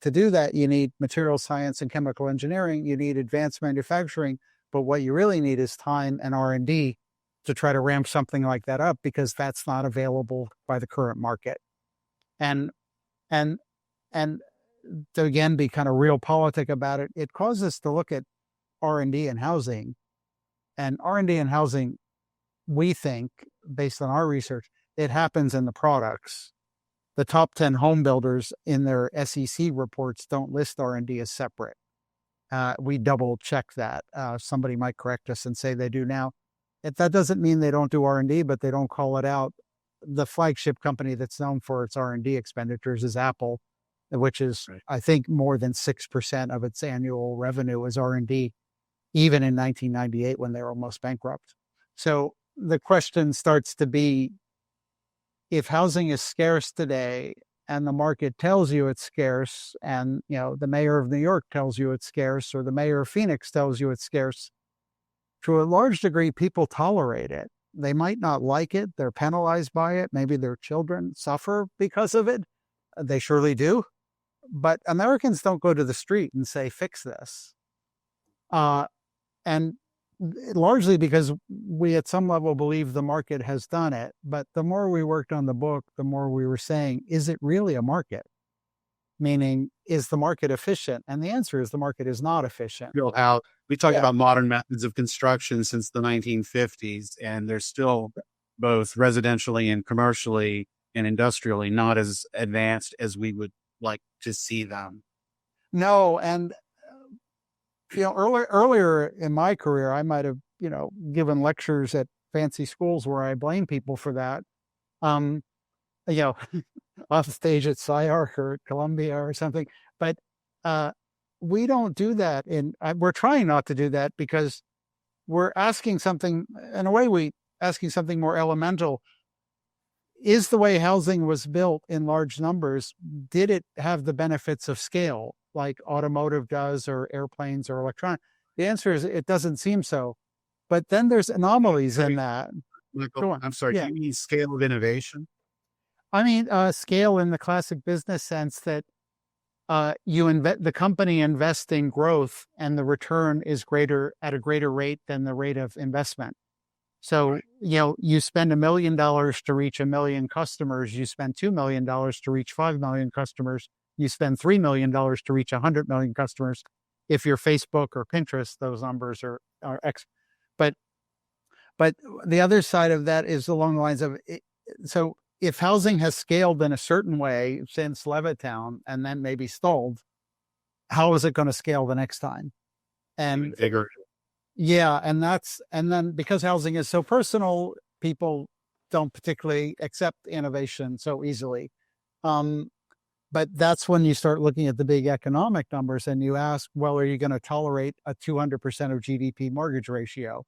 to do that, you need material science and chemical engineering, you need advanced manufacturing, but what you really need is time and R&D to try to ramp something like that up, because that's not available by the current market. And and and to again be kind of realpolitik about it, it caused us to look at R&D and housing. And R&D and housing, we think, based on our research, it happens in the products. The top 10 home builders in their SEC reports don't list R&D as separate. We double check that. Somebody might correct us and say they do now. That doesn't mean they don't do R&D, but they don't call it out. The flagship company that's known for its R&D expenditures is Apple, which is, right, I think, more than 6% of its annual revenue is R&D, even in 1998 when they were almost bankrupt. So the question starts to be, if housing is scarce today and the market tells you it's scarce, and the mayor of New York tells you it's scarce, or the mayor of Phoenix tells you it's scarce, to a large degree, people tolerate it. They might not like it. They're penalized by it. Maybe their children suffer because of it. They surely do. But Americans don't go to the street and say, fix this. And largely because we at some level believe the market has done it. But the more we worked on the book, the more we were saying, is it really a market? Meaning, is the market efficient? And the answer is the market is not efficient. How we talked about modern methods of construction since the 1950s, and they're still both residentially and commercially and industrially not as advanced as we would like to see them. No, and earlier in my career, I might have given lectures at fancy schools where I blame people for that. Off stage at SciArc or at Columbia or something. But we don't do that. We're trying not to do that, because we're asking something, in a way, asking something more elemental. Is the way housing was built in large numbers, did it have the benefits of scale like automotive does, or airplanes or electronics? The answer is it doesn't seem so. But then there's anomalies in that. Michael, I'm sorry, do you mean scale of innovation? I mean, scale in the classic business sense that the company invests in growth and the return is at a greater rate than the rate of investment. So, you spend $1 million to reach 1 million customers, you spend $2 million to reach 5 million customers, you spend $3 million to reach 100 million customers. If you're Facebook or Pinterest, those numbers are X. But the other side of that is along the lines of, so if housing has scaled in a certain way since Levittown and then maybe stalled, how is it going to scale the next time? And bigger. Yeah. And then because housing is so personal, people don't particularly accept innovation so easily. But that's when you start looking at the big economic numbers and you ask, well, are you going to tolerate a 200% of GDP mortgage ratio?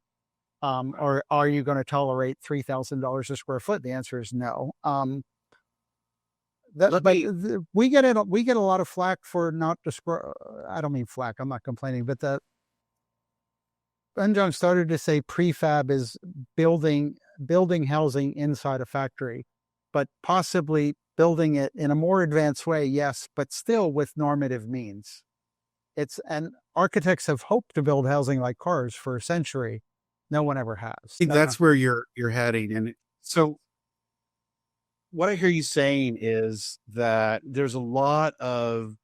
Or are you going to tolerate $3,000 a square foot? The answer is no. We get a lot of flack for not I don't mean flack. I'm not complaining, but Eunjeong started to say prefab is building housing inside a factory, but possibly building it in a more advanced way. Yes, but still with normative means. And architects have hoped to build housing like cars for a century. No one ever has. I think that's where you're heading. And so what I hear you saying is that there's a lot of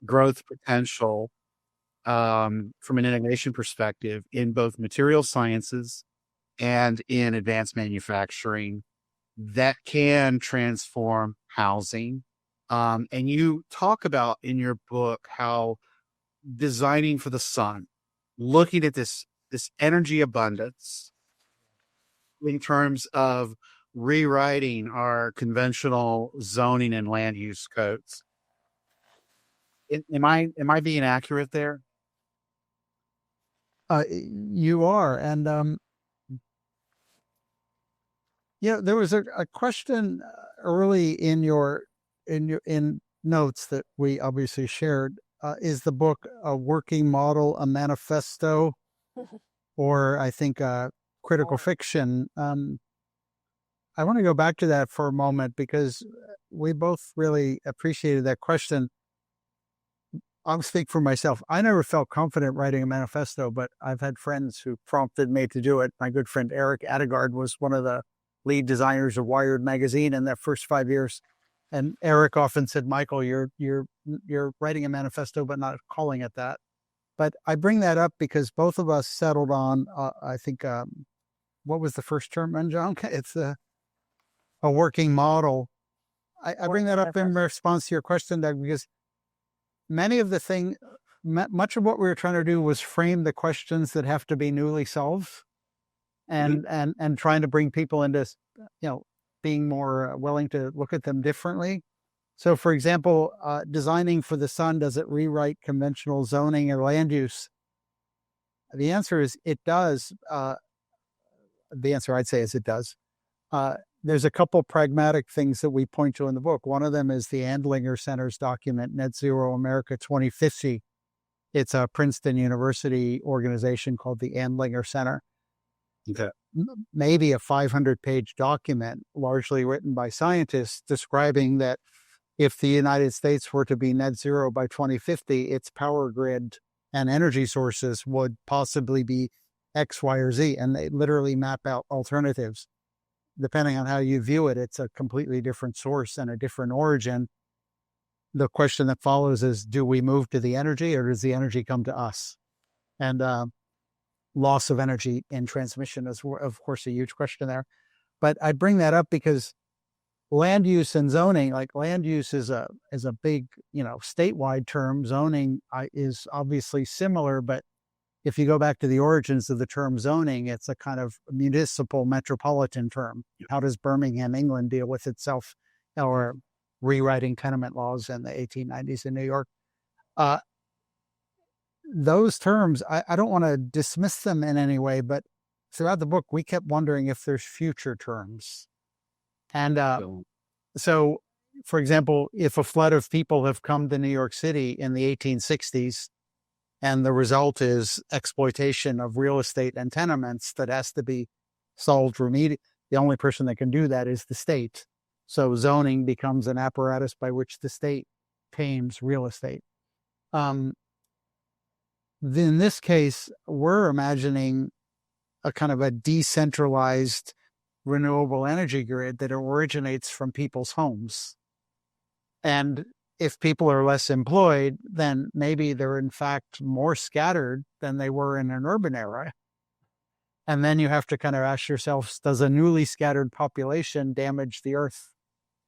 growth potential from an innovation perspective in both material sciences and in advanced manufacturing that can transform housing. And you talk about in your book how designing for the sun, looking at this energy abundance in terms of rewriting our conventional zoning and land use codes. Am I being accurate there? You are. And Yeah, there was a question early in in notes that we obviously shared. Is the book a working model, a manifesto, or I think critical fiction? I want to go back to that for a moment because we both really appreciated that question. I'll speak for myself. I never felt confident writing a manifesto, but I've had friends who prompted me to do it. My good friend Eric Adegard was one of the lead designers of Wired magazine in their first 5 years. And Eric often said, Michael, you're writing a manifesto, but not calling it that. But I bring that up because both of us settled on, I think, what was the first term, Eunjeong? It's a working model. I bring that up in response to your question, Doug, because much of what we were trying to do was frame the questions that have to be newly solved, and trying to bring people into, being more willing to look at them differently. So, for example, designing for the sun, does it rewrite conventional zoning or land use? The answer is it does. The answer I'd say is it does. There's a couple pragmatic things that we point to in the book. One of them is the Andlinger Center's document, Net Zero America 2050. It's a Princeton University organization called the Andlinger Center. Okay. Maybe a 500-page document, largely written by scientists, describing that if the United States were to be net zero by 2050, its power grid and energy sources would possibly be X, Y, or Z. And they literally map out alternatives. Depending on how you view it, it's a completely different source and a different origin. The question that follows is, do we move to the energy, or does the energy come to us? And loss of energy in transmission is, of course, a huge question there. But I bring that up because land use and zoning, like land use is a big, statewide term. Zoning is obviously similar, but if you go back to the origins of the term zoning, it's a kind of municipal metropolitan term. How does Birmingham, England deal with itself, or rewriting tenement laws in the 1890s in New York? Those terms, I don't want to dismiss them in any way, but throughout the book, we kept wondering if there's future terms. And so, for example, if a flood of people have come to New York City in the 1860s, and the result is exploitation of real estate and tenements that has to be solved remedially, the only person that can do that is the state. So zoning becomes an apparatus by which the state tames real estate. In this case, we're imagining a kind of a decentralized renewable energy grid that originates from people's homes. And if people are less employed, then maybe they're in fact more scattered than they were in an urban era. And then you have to kind of ask yourself, does a newly scattered population damage the earth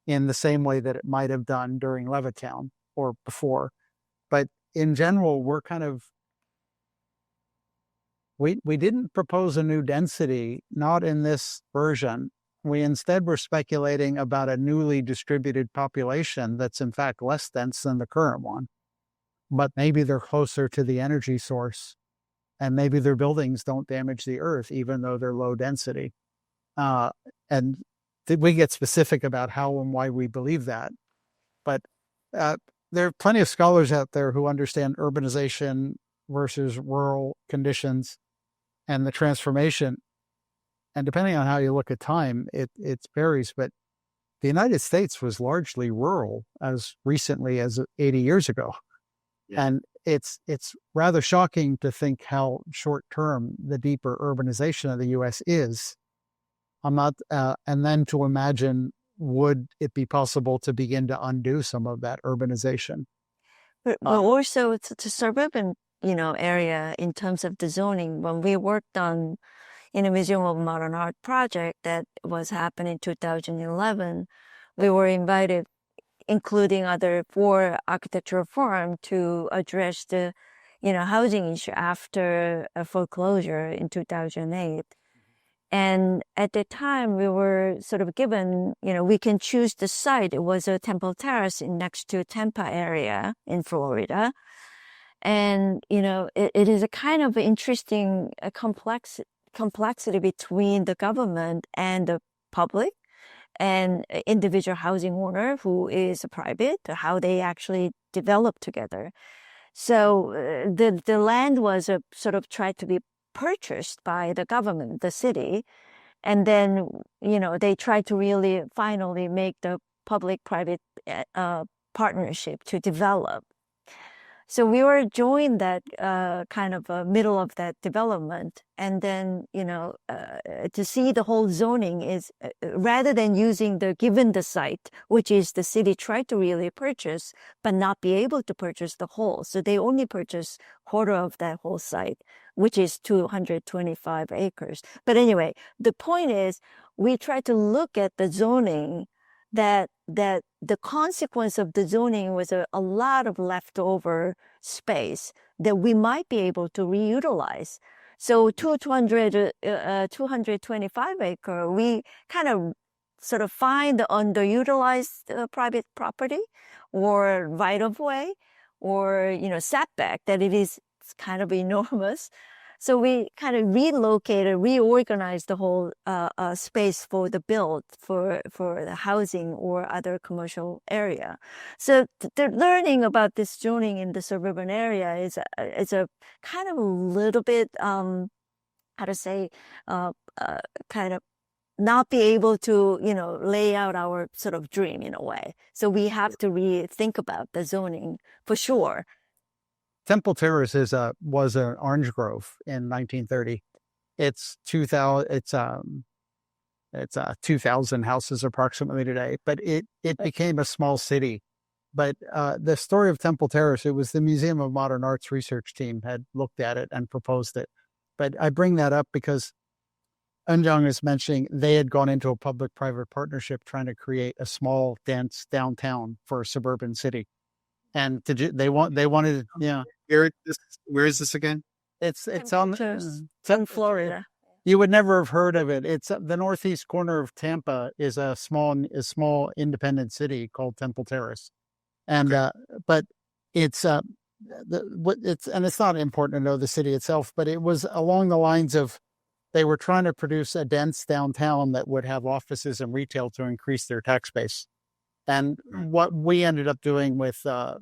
in the same way that it might have done during Levittown or before? But in general, we're kind of, we didn't propose a new density, not in this version. We instead were speculating about a newly distributed population that's in fact less dense than the current one. But maybe they're closer to the energy source, and maybe their buildings don't damage the earth, even though they're low density. And we get specific about how and why we believe that. But there are plenty of scholars out there who understand urbanization versus rural conditions and the transformation. And depending on how you look at time, it varies. But the United States was largely rural as recently as 80 years ago. Yeah. And it's rather shocking to think how short-term the deeper urbanization of the U.S. is. And then to imagine, would it be possible to begin to undo some of that urbanization? But also it's the suburban, area in terms of the zoning. When we worked on in a Museum of Modern Art project that was happening in 2011, we were invited, including other 4 architectural firms, to address the, housing issue after a foreclosure in 2008. And at the time, we were sort of given, we can choose the site. It was a Temple Terrace next to Tampa area in Florida. And, it is a kind of interesting complexity between the government and the public and individual housing owner who is private, how they actually develop together. So the land was sort of tried to be purchased by the government, the city, and then they tried to really finally make the public-private partnership to develop. So we were joined that kind of middle of that development, and then to see the whole zoning is rather than using given the site, which is the city tried to really purchase, but not be able to purchase the whole. So they only purchased quarter of that whole site, which is 225 acres. But anyway, the point is we try to look at the zoning that the consequence of the zoning was a lot of leftover space that we might be able to reutilize. So 225 acre, we kind of sort of find the underutilized private property or right of way or, setback that it is kind of enormous. So we kind of relocated, reorganized the whole space for the build, for the housing or other commercial area. So the learning about this zoning in the suburban area is a kind of a little bit, kind of not be able to, lay out our sort of dream in a way. So we have to rethink about the zoning for sure. Temple Terrace was an orange grove in 1930. It's 2,000 houses approximately today, but it became a small city. But the story of Temple Terrace, it was the Museum of Modern Art's research team had looked at it and proposed it. But I bring that up because Eunjeong is mentioning they had gone into a public-private partnership trying to create a small, dense downtown for a suburban city. And they wanted, yeah. Where is this again? It's on Florida. You would never have heard of it. It's the northeast corner of Tampa is a small independent city called Temple Terrace, and but it's it's not important to know the city itself, but it was along the lines of they were trying to produce a dense downtown that would have offices and retail to increase their tax base. And what we ended up doing with a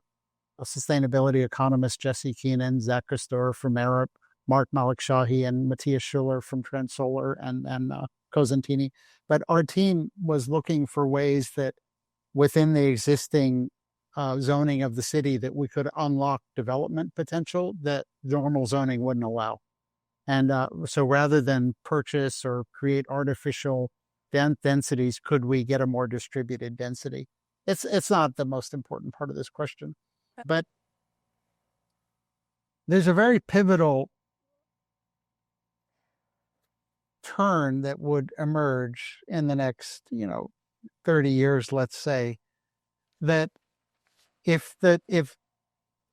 sustainability economist, Jesse Keenan, Zach Castor from Arup, Mark Malik-Shahi, and Matthias Schuller from Trent Solar and Cosentini. But our team was looking for ways that within the existing zoning of the city that we could unlock development potential that normal zoning wouldn't allow. And so rather than purchase or create artificial densities, could we get a more distributed density? It's not the most important part of this question, but there's a very pivotal turn that would emerge in the next 30 years, let's say, that if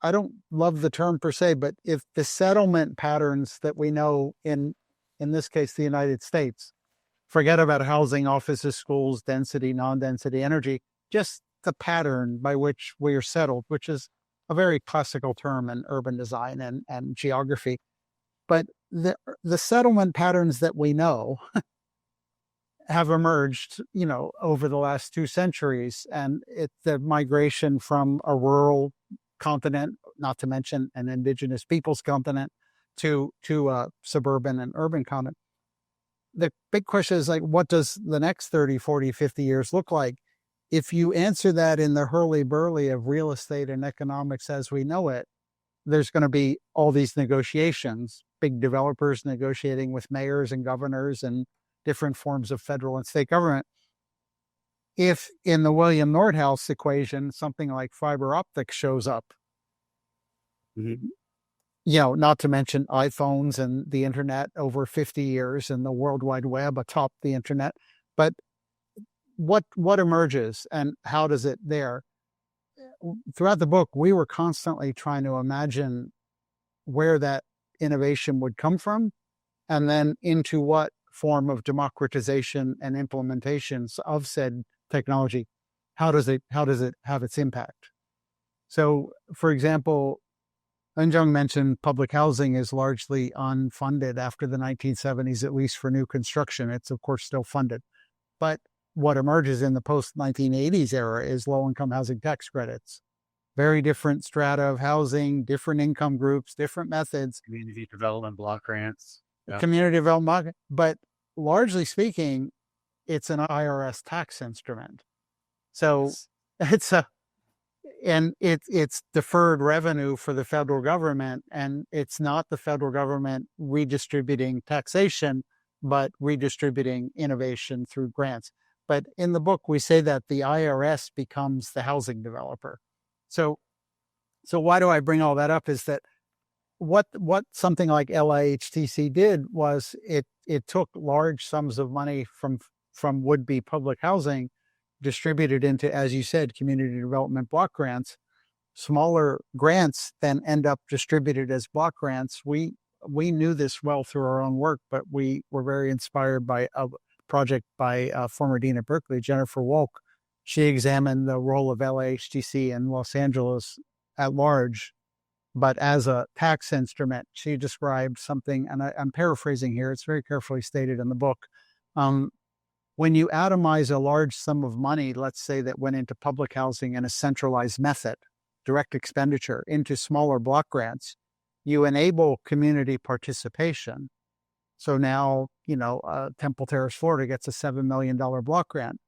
I don't love the term per se, but if the settlement patterns that we know in this case the United States, forget about housing, offices, schools, density, non-density, energy, just the pattern by which we are settled, which is a very classical term in urban design and geography. But the settlement patterns that we know have emerged, over the last 2 centuries, and it's the migration from a rural continent, not to mention an indigenous peoples continent, to a suburban and urban continent. The big question is what does the next 30, 40, 50 years look like? If you answer that in the hurly-burly of real estate and economics as we know it, there's going to be all these negotiations, big developers negotiating with mayors and governors and different forms of federal and state government. If in the William Nordhaus equation, something like fiber optics shows up, not to mention iPhones and the internet over 50 years and the World Wide Web atop the internet, but what emerges and how does it there? Throughout the book, we were constantly trying to imagine where that innovation would come from and then into what form of democratization and implementations of said technology. How does it have its impact? So, for example, Eunjeong mentioned public housing is largely unfunded after the 1970s, at least for new construction. It's, of course, still funded. But what emerges in the post-1980s era is low-income housing tax credits. Very different strata of housing, different income groups, different methods. Community development block grants. Yeah. Community development block, but largely speaking, it's an IRS tax instrument. So it's deferred revenue for the federal government, and it's not the federal government redistributing taxation, but redistributing innovation through grants. But in the book, we say that the IRS becomes the housing developer. So why do I bring all that up is that what something like LIHTC did was it took large sums of money from would-be public housing, distributed into, as you said, community development block grants. Smaller grants then end up distributed as block grants. We knew this well through our own work, but we were very inspired by a project by former dean at Berkeley, Jennifer Wolk. She examined the role of LAHTC in Los Angeles at large, but as a tax instrument. She described something, and I'm paraphrasing here, it's very carefully stated in the book. When you atomize a large sum of money, let's say that went into public housing in a centralized method, direct expenditure, into smaller block grants, you enable community participation. So now, Temple Terrace, Florida gets a $7 million block grant,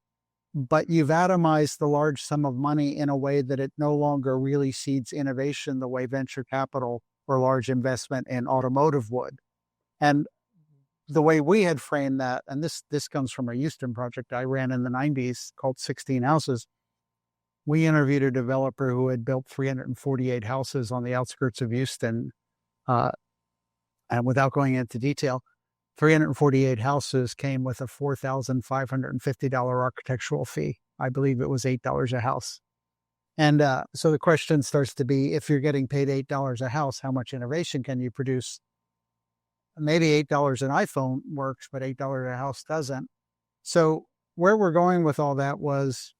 but you've atomized the large sum of money in a way that it no longer really seeds innovation the way venture capital or large investment in automotive would. And the way we had framed that, and this comes from a Houston project I ran in the 90s called 16 Houses. We interviewed a developer who had built 348 houses on the outskirts of Houston. And without going into detail, 348 houses came with a $4,550 architectural fee. I believe it was $8 a house. And so the question starts to be, if you're getting paid $8 a house, how much innovation can you produce? Maybe $8 an iPhone works, but $8 a house doesn't. So where we're going with all that was,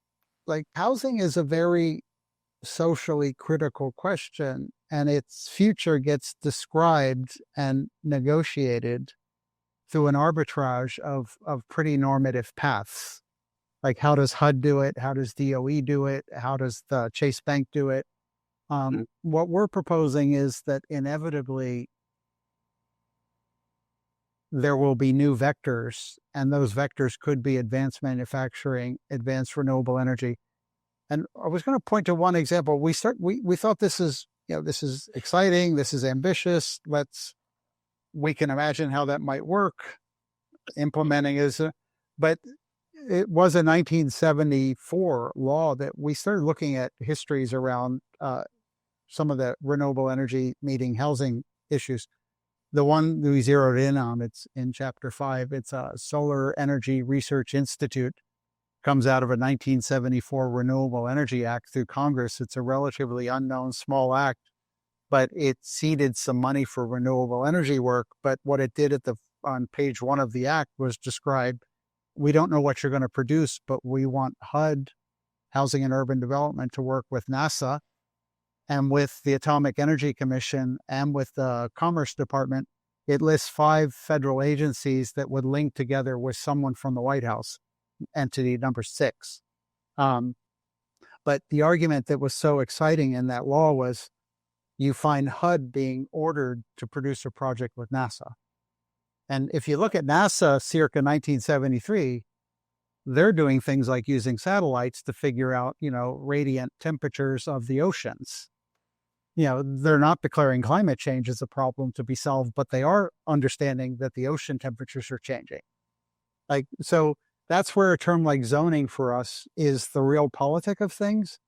like, housing is a very socially critical question, and its future gets described and negotiated through an arbitrage of pretty normative paths. Like, how does HUD do it? How does DOE do it? How does the Chase Bank do it? What we're proposing is that inevitably there will be new vectors, and those vectors could be advanced manufacturing, advanced renewable energy. And I was going to point to one example. We thought this is exciting. This is ambitious. We can imagine how that might work. Implementing but it was a 1974 law that we started looking at histories around some of the renewable energy meeting housing issues. The one we zeroed in on, it's in chapter 5. It's a Solar Energy Research Institute. Comes out of a 1974 Renewable Energy Act through Congress. It's a relatively unknown small act, but it seeded some money for renewable energy work. But what it did on page 1 of the act was describe, we don't know what you're going to produce, but we want HUD, Housing and Urban Development, to work with NASA and with the Atomic Energy Commission and with the Commerce Department. It lists 5 federal agencies that would link together with someone from the White House, entity number 6. But the argument that was so exciting in that law was you find HUD being ordered to produce a project with NASA. And if you look at NASA circa 1973, they're doing things like using satellites to figure out, radiant temperatures of the oceans. They're not declaring climate change as a problem to be solved, but they are understanding that the ocean temperatures are changing. So that's where a term like zoning for us is the real politic of things.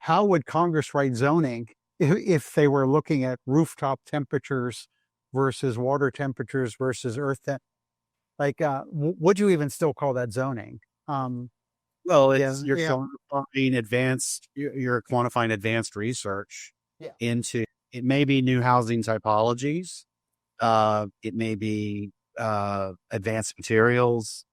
How would Congress write zoning if they were looking at rooftop temperatures versus water temperatures versus earth would you even still call that zoning? Well, you're quantifying advanced research into, it may be new housing typologies. It may be advanced materials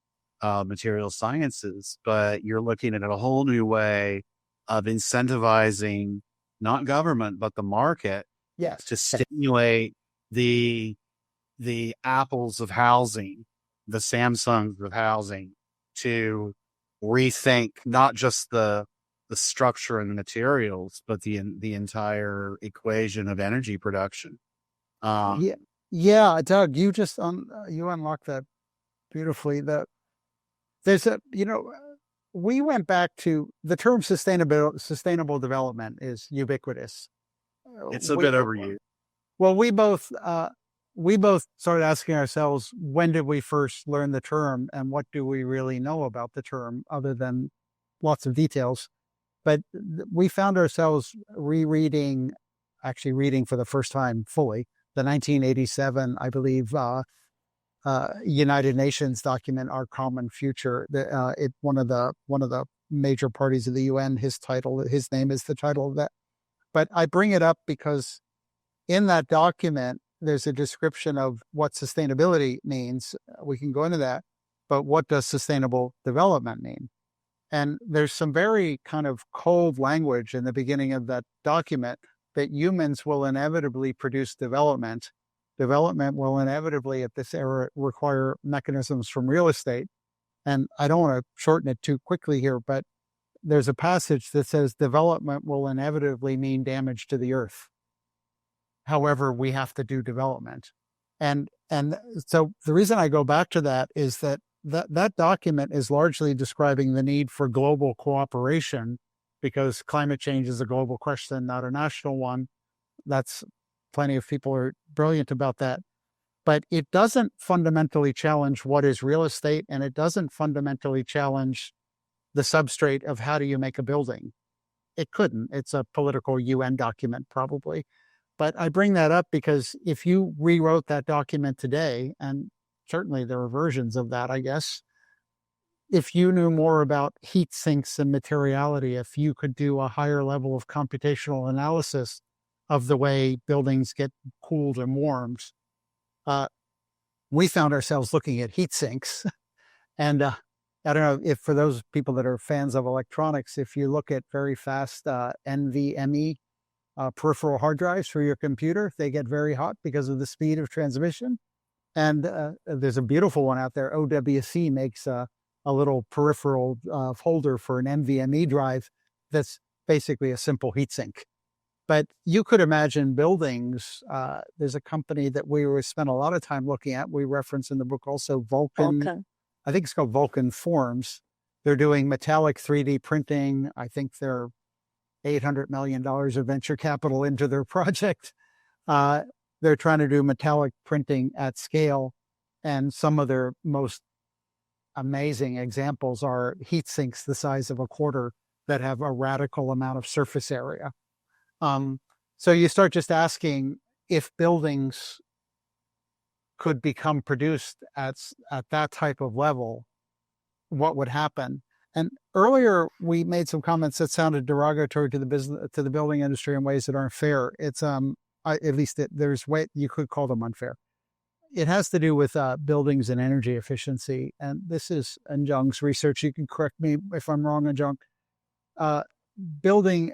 sciences, but you're looking at a whole new way of incentivizing not government, but the market to stimulate the Apples of housing, the Samsungs of housing, to rethink not just the structure and the materials, but the entire equation of energy production. Yeah, yeah, Doug, you just you unlocked that beautifully. There's a, we went back to the term sustainable development is ubiquitous. It's a bit overused. Well, we both started asking ourselves, when did we first learn the term, and what do we really know about the term other than lots of details? But we found ourselves actually reading for the first time fully, the 1987, I believe, United Nations document, Our Common Future. One of the major parties of the UN, his name is the title of that. But I bring it up because in that document, there's a description of what sustainability means. We can go into that, but what does sustainable development mean? And there's some very kind of cold language in the beginning of that document that humans will inevitably produce development. Development will inevitably at this era require mechanisms from real estate. And I don't want to shorten it too quickly here, but there's a passage that says development will inevitably mean damage to the earth. However, we have to do development. And so the reason I go back to that is that document is largely describing the need for global cooperation, because climate change is a global question, not a national one. That's plenty of people are brilliant about that. But it doesn't fundamentally challenge what is real estate, and it doesn't fundamentally challenge the substrate of how do you make a building. It couldn't. It's a political UN document, probably. But I bring that up because if you rewrote that document today, and certainly there are versions of that, I guess, if you knew more about heat sinks and materiality, if you could do a higher level of computational analysis of the way buildings get cooled and warmed, we found ourselves looking at heat sinks. And I don't know if for those people that are fans of electronics, if you look at very fast NVMe peripheral hard drives for your computer, they get very hot because of the speed of transmission. And there's a beautiful one out there. OWC makes a little peripheral holder for an NVMe drive that's basically a simple heatsink. But you could imagine buildings. There's a company that we spent a lot of time looking at. We reference in the book also Vulcan. I think it's called Vulcan Forms. They're doing metallic 3D printing. I think they're $800 million of venture capital into their project. They're trying to do metallic printing at scale. And some of their most amazing examples are heat sinks the size of a quarter that have a radical amount of surface area. So you start just asking, if buildings could become produced at that type of level, what would happen? And earlier we made some comments that sounded derogatory to the building industry in ways that aren't fair. It's there's way you could call them unfair. It has to do with buildings and energy efficiency, and this is Eunjeong's research. You can correct me if I'm wrong, Eunjeong. Building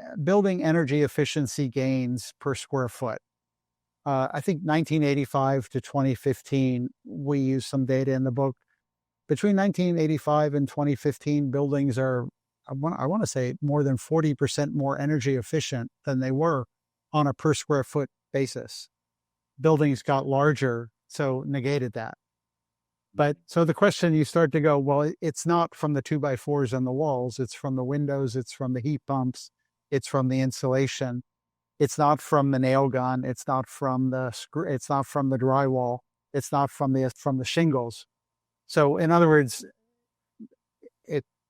energy efficiency gains per square foot. I think 1985 to 2015, we used some data in the book. Between 1985 and 2015, buildings are, I want to say, more than 40% more energy efficient than they were on a per square foot basis. Buildings got larger, so negated that. But so the question, you start to go, well, it's not from the 2x4s on the walls. It's from the windows. It's from the heat pumps. It's from the insulation. It's not from the nail gun. It's not from the It's not from the drywall. It's not from the shingles. So in other words,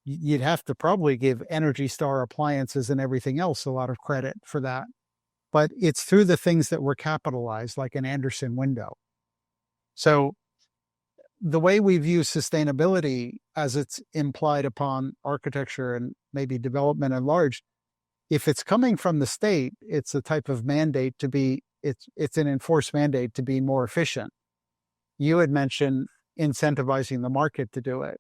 you'd have to probably give Energy Star appliances and everything else a lot of credit for that. But it's through the things that were capitalized, like an Anderson window. So the way we view sustainability as it's implied upon architecture and maybe development at large, if it's coming from the state, it's a type of mandate to be, it's an enforced mandate to be more efficient. You had mentioned incentivizing the market to do it.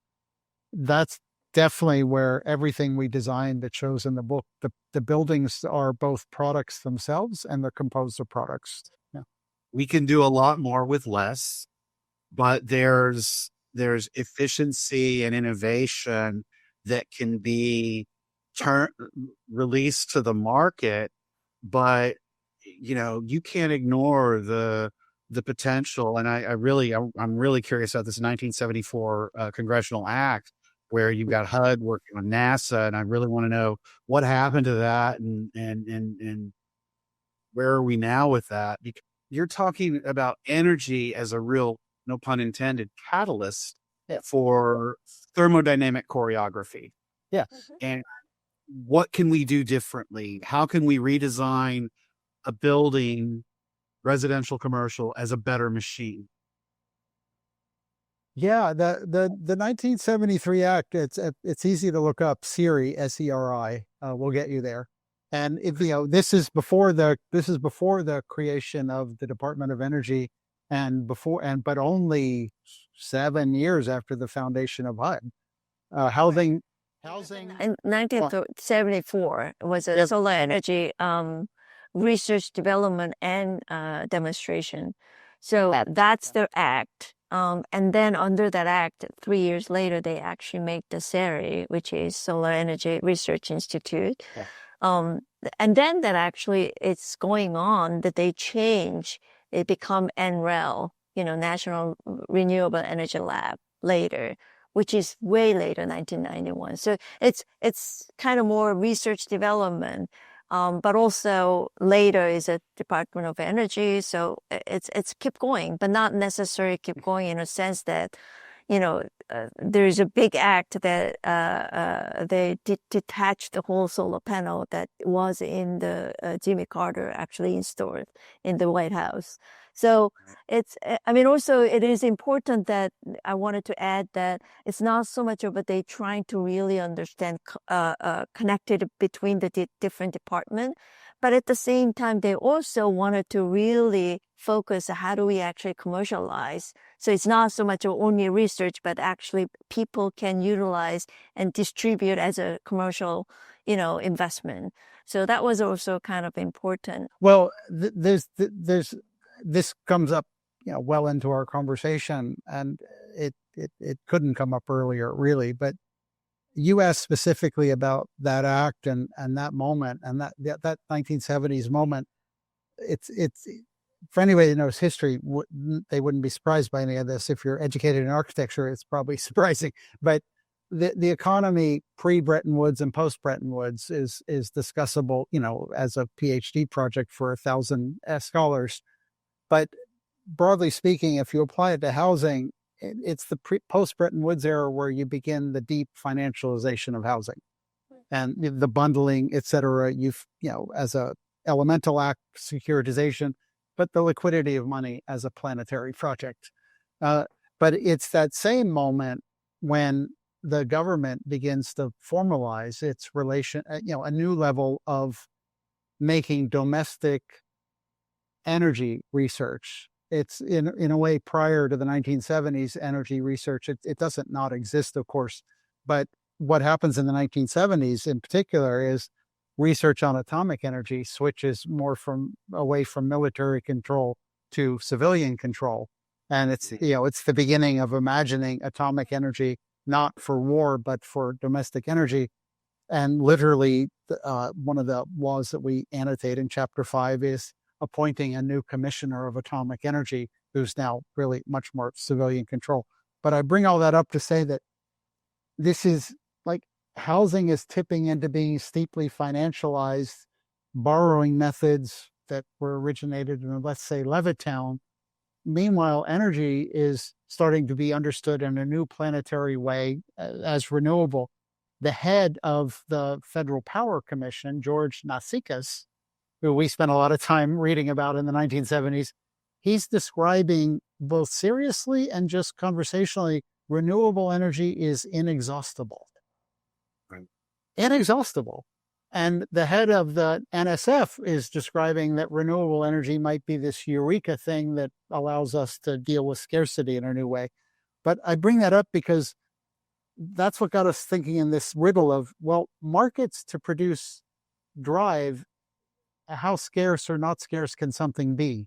That's definitely where everything we designed that shows in the book, the buildings are both products themselves and they're composed of products. Yeah. We can do a lot more with less, but there's there's efficiency and innovation that can be released to the market, but you can't ignore the potential. And I'm really curious about this 1974 congressional act where you've got HUD working on NASA, and I really want to know what happened to that, and where are we now with that? Because you're talking about energy as a real, no pun intended, catalyst for thermodynamic choreography. Yeah. And what can we do differently? How can we redesign a building, residential, commercial, as a better machine? Yeah, the 1973 Act, it's easy to look up. SERI, SERI, will get you there. And if this is before the creation of the Department of Energy, but only 7 years after the foundation of HUD. Housing. In 1974 was a solar energy research, development, and demonstration. So that's the act. And then under that act, 3 years later, they actually make the SERI, which is Solar Energy Research Institute. Yeah. And then that actually it's going on that they change. It become NREL, National Renewable Energy Lab later, which is way later, 1991. So it's kind of more research development. But also later is a Department of Energy. So it's keep going, but not necessarily keep going in a sense that, there's a big act that they detached the whole solar panel that was in the Jimmy Carter actually installed in the White House. So also it is important that I wanted to add that it's not so much of they trying to really understand connected between the different departments, but at the same time, they also wanted to really focus on how do we actually commercialize. So it's not so much only research, but actually people can utilize and distribute as a commercial, investment. So that was also kind of important. Well, this comes up, well into our conversation, and it couldn't come up earlier, really. But you asked specifically about that act and that moment, and that 1970s moment. It's for anybody that knows history, they wouldn't be surprised by any of this. If you're educated in architecture, it's probably surprising. But the economy pre-Bretton Woods and post-Bretton Woods is discussable, as a PhD project for 1,000 scholars. But broadly speaking, if you apply it to housing, it's the post-Bretton Woods era where you begin the deep financialization of housing and the bundling, et cetera. As a elemental act, securitization, but the liquidity of money as a planetary project. But it's that same moment when the government begins to formalize its relation, a new level of making domestic energy research. It's in a way prior to the 1970s energy research. It doesn't not exist, of course, but what happens in the 1970s in particular is research on atomic energy switches more away from military control to civilian control. And it's the beginning of imagining atomic energy, not for war, but for domestic energy. And literally, one of the laws that we annotate in Chapter 5 is appointing a new commissioner of atomic energy, who's now really much more civilian control. But I bring all that up to say that this is like housing is tipping into being steeply financialized, borrowing methods that were originated in, let's say, Levittown. Meanwhile, energy is starting to be understood in a new planetary way as renewable. The head of the Federal Power Commission, George Natsikas, who we spent a lot of time reading about in the 1970s, he's describing both seriously and just conversationally, renewable energy is inexhaustible. Right. Inexhaustible. And the head of the NSF is describing that renewable energy might be this eureka thing that allows us to deal with scarcity in a new way. But I bring that up because that's what got us thinking in this riddle of, well, markets to produce drive, how scarce or not scarce can something be?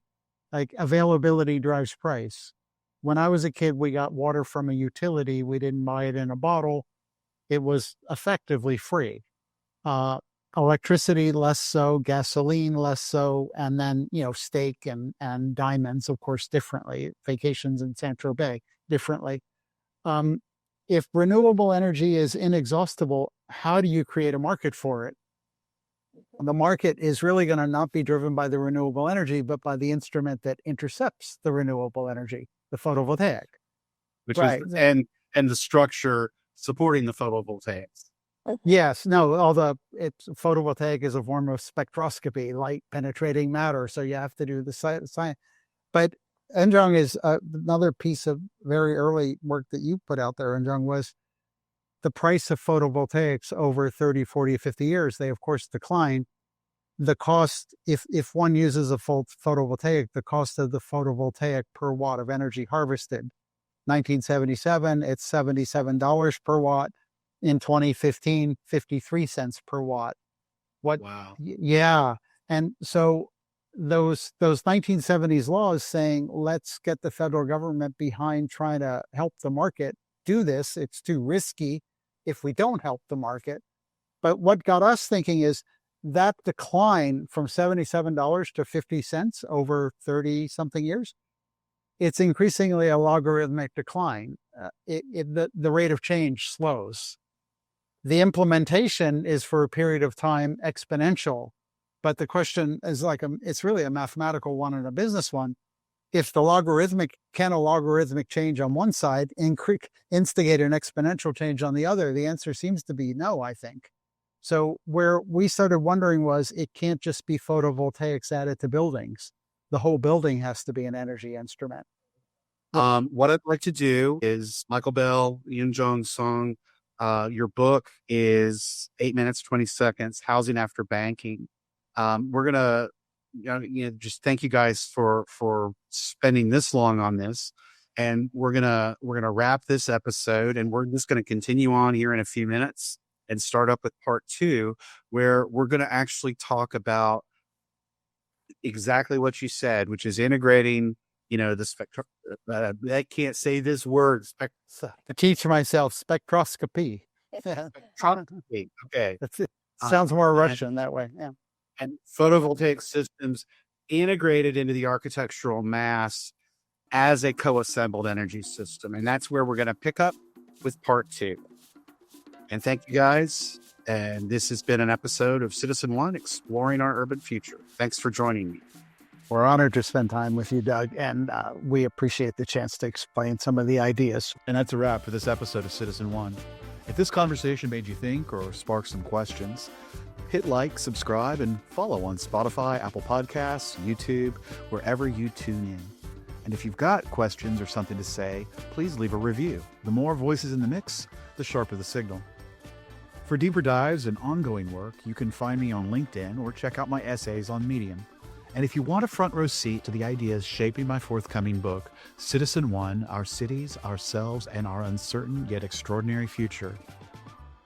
Like availability drives price. When I was a kid, we got water from a utility. We didn't buy it in a bottle. It was effectively free. Electricity, less so, gasoline, less so, and then, steak and diamonds, of course, differently, vacations in San Tropez, differently. If renewable energy is inexhaustible, how do you create a market for it? The market is really going to not be driven by the renewable energy, but by the instrument that intercepts the renewable energy, the photovoltaic. Which Right. is, and the structure supporting the photovoltaics. Yes, no, photovoltaic is a form of spectroscopy, light penetrating matter. So you have to do the science. But Eunjeong is another piece of very early work that you put out there, Eunjeong, was the price of photovoltaics over 30, 40, 50 years. They, of course, decline. The cost, if one uses a photovoltaic, the cost of the photovoltaic per watt of energy harvested, 1977, it's $77 per watt. In 2015, 53 cents per watt. Wow. Yeah. And so those 1970s laws saying, let's get the federal government behind trying to help the market do this. It's too risky if we don't help the market. But what got us thinking is that decline from $77 to 50 cents over 30 something years, it's increasingly a logarithmic decline. The rate of change slows. The implementation is for a period of time exponential, but the question is it's really a mathematical one and a business one. If can a logarithmic change on one side instigate an exponential change on the other? The answer seems to be no, I think. So where we started wondering was it can't just be photovoltaics added to buildings. The whole building has to be an energy instrument. What I'd like to do is Michael Bell, Eunjeong Song. Your book is 8 minutes, 20 seconds, Housing After Banking. We're going to, just thank you guys for spending this long on this. And we're going to wrap this episode, and we're just going to continue on here in a few minutes and start up with part 2, where we're going to actually talk about exactly what you said, which is integrating the spectrum. I can't say this word. To teach myself spectroscopy. Spectroscopy. Okay. It sounds more Russian that way. Yeah. And photovoltaic systems integrated into the architectural mass as a co-assembled energy system. And that's where we're going to pick up with part 2. And thank you guys. And this has been an episode of Citizen One, Exploring Our Urban Future. Thanks for joining me. We're honored to spend time with you, Doug, and we appreciate the chance to explain some of the ideas. And that's a wrap for this episode of Citizen One. If this conversation made you think or sparked some questions, hit like, subscribe, and follow on Spotify, Apple Podcasts, YouTube, wherever you tune in. And if you've got questions or something to say, please leave a review. The more voices in the mix, the sharper the signal. For deeper dives and ongoing work, you can find me on LinkedIn or check out my essays on Medium. And if you want a front row seat to the ideas shaping my forthcoming book, Citizen One, Our Cities, Ourselves, and Our Uncertain Yet Extraordinary Future,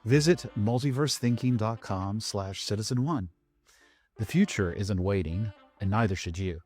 visit multiversethinking.com/citizen1. The future isn't waiting, and neither should you.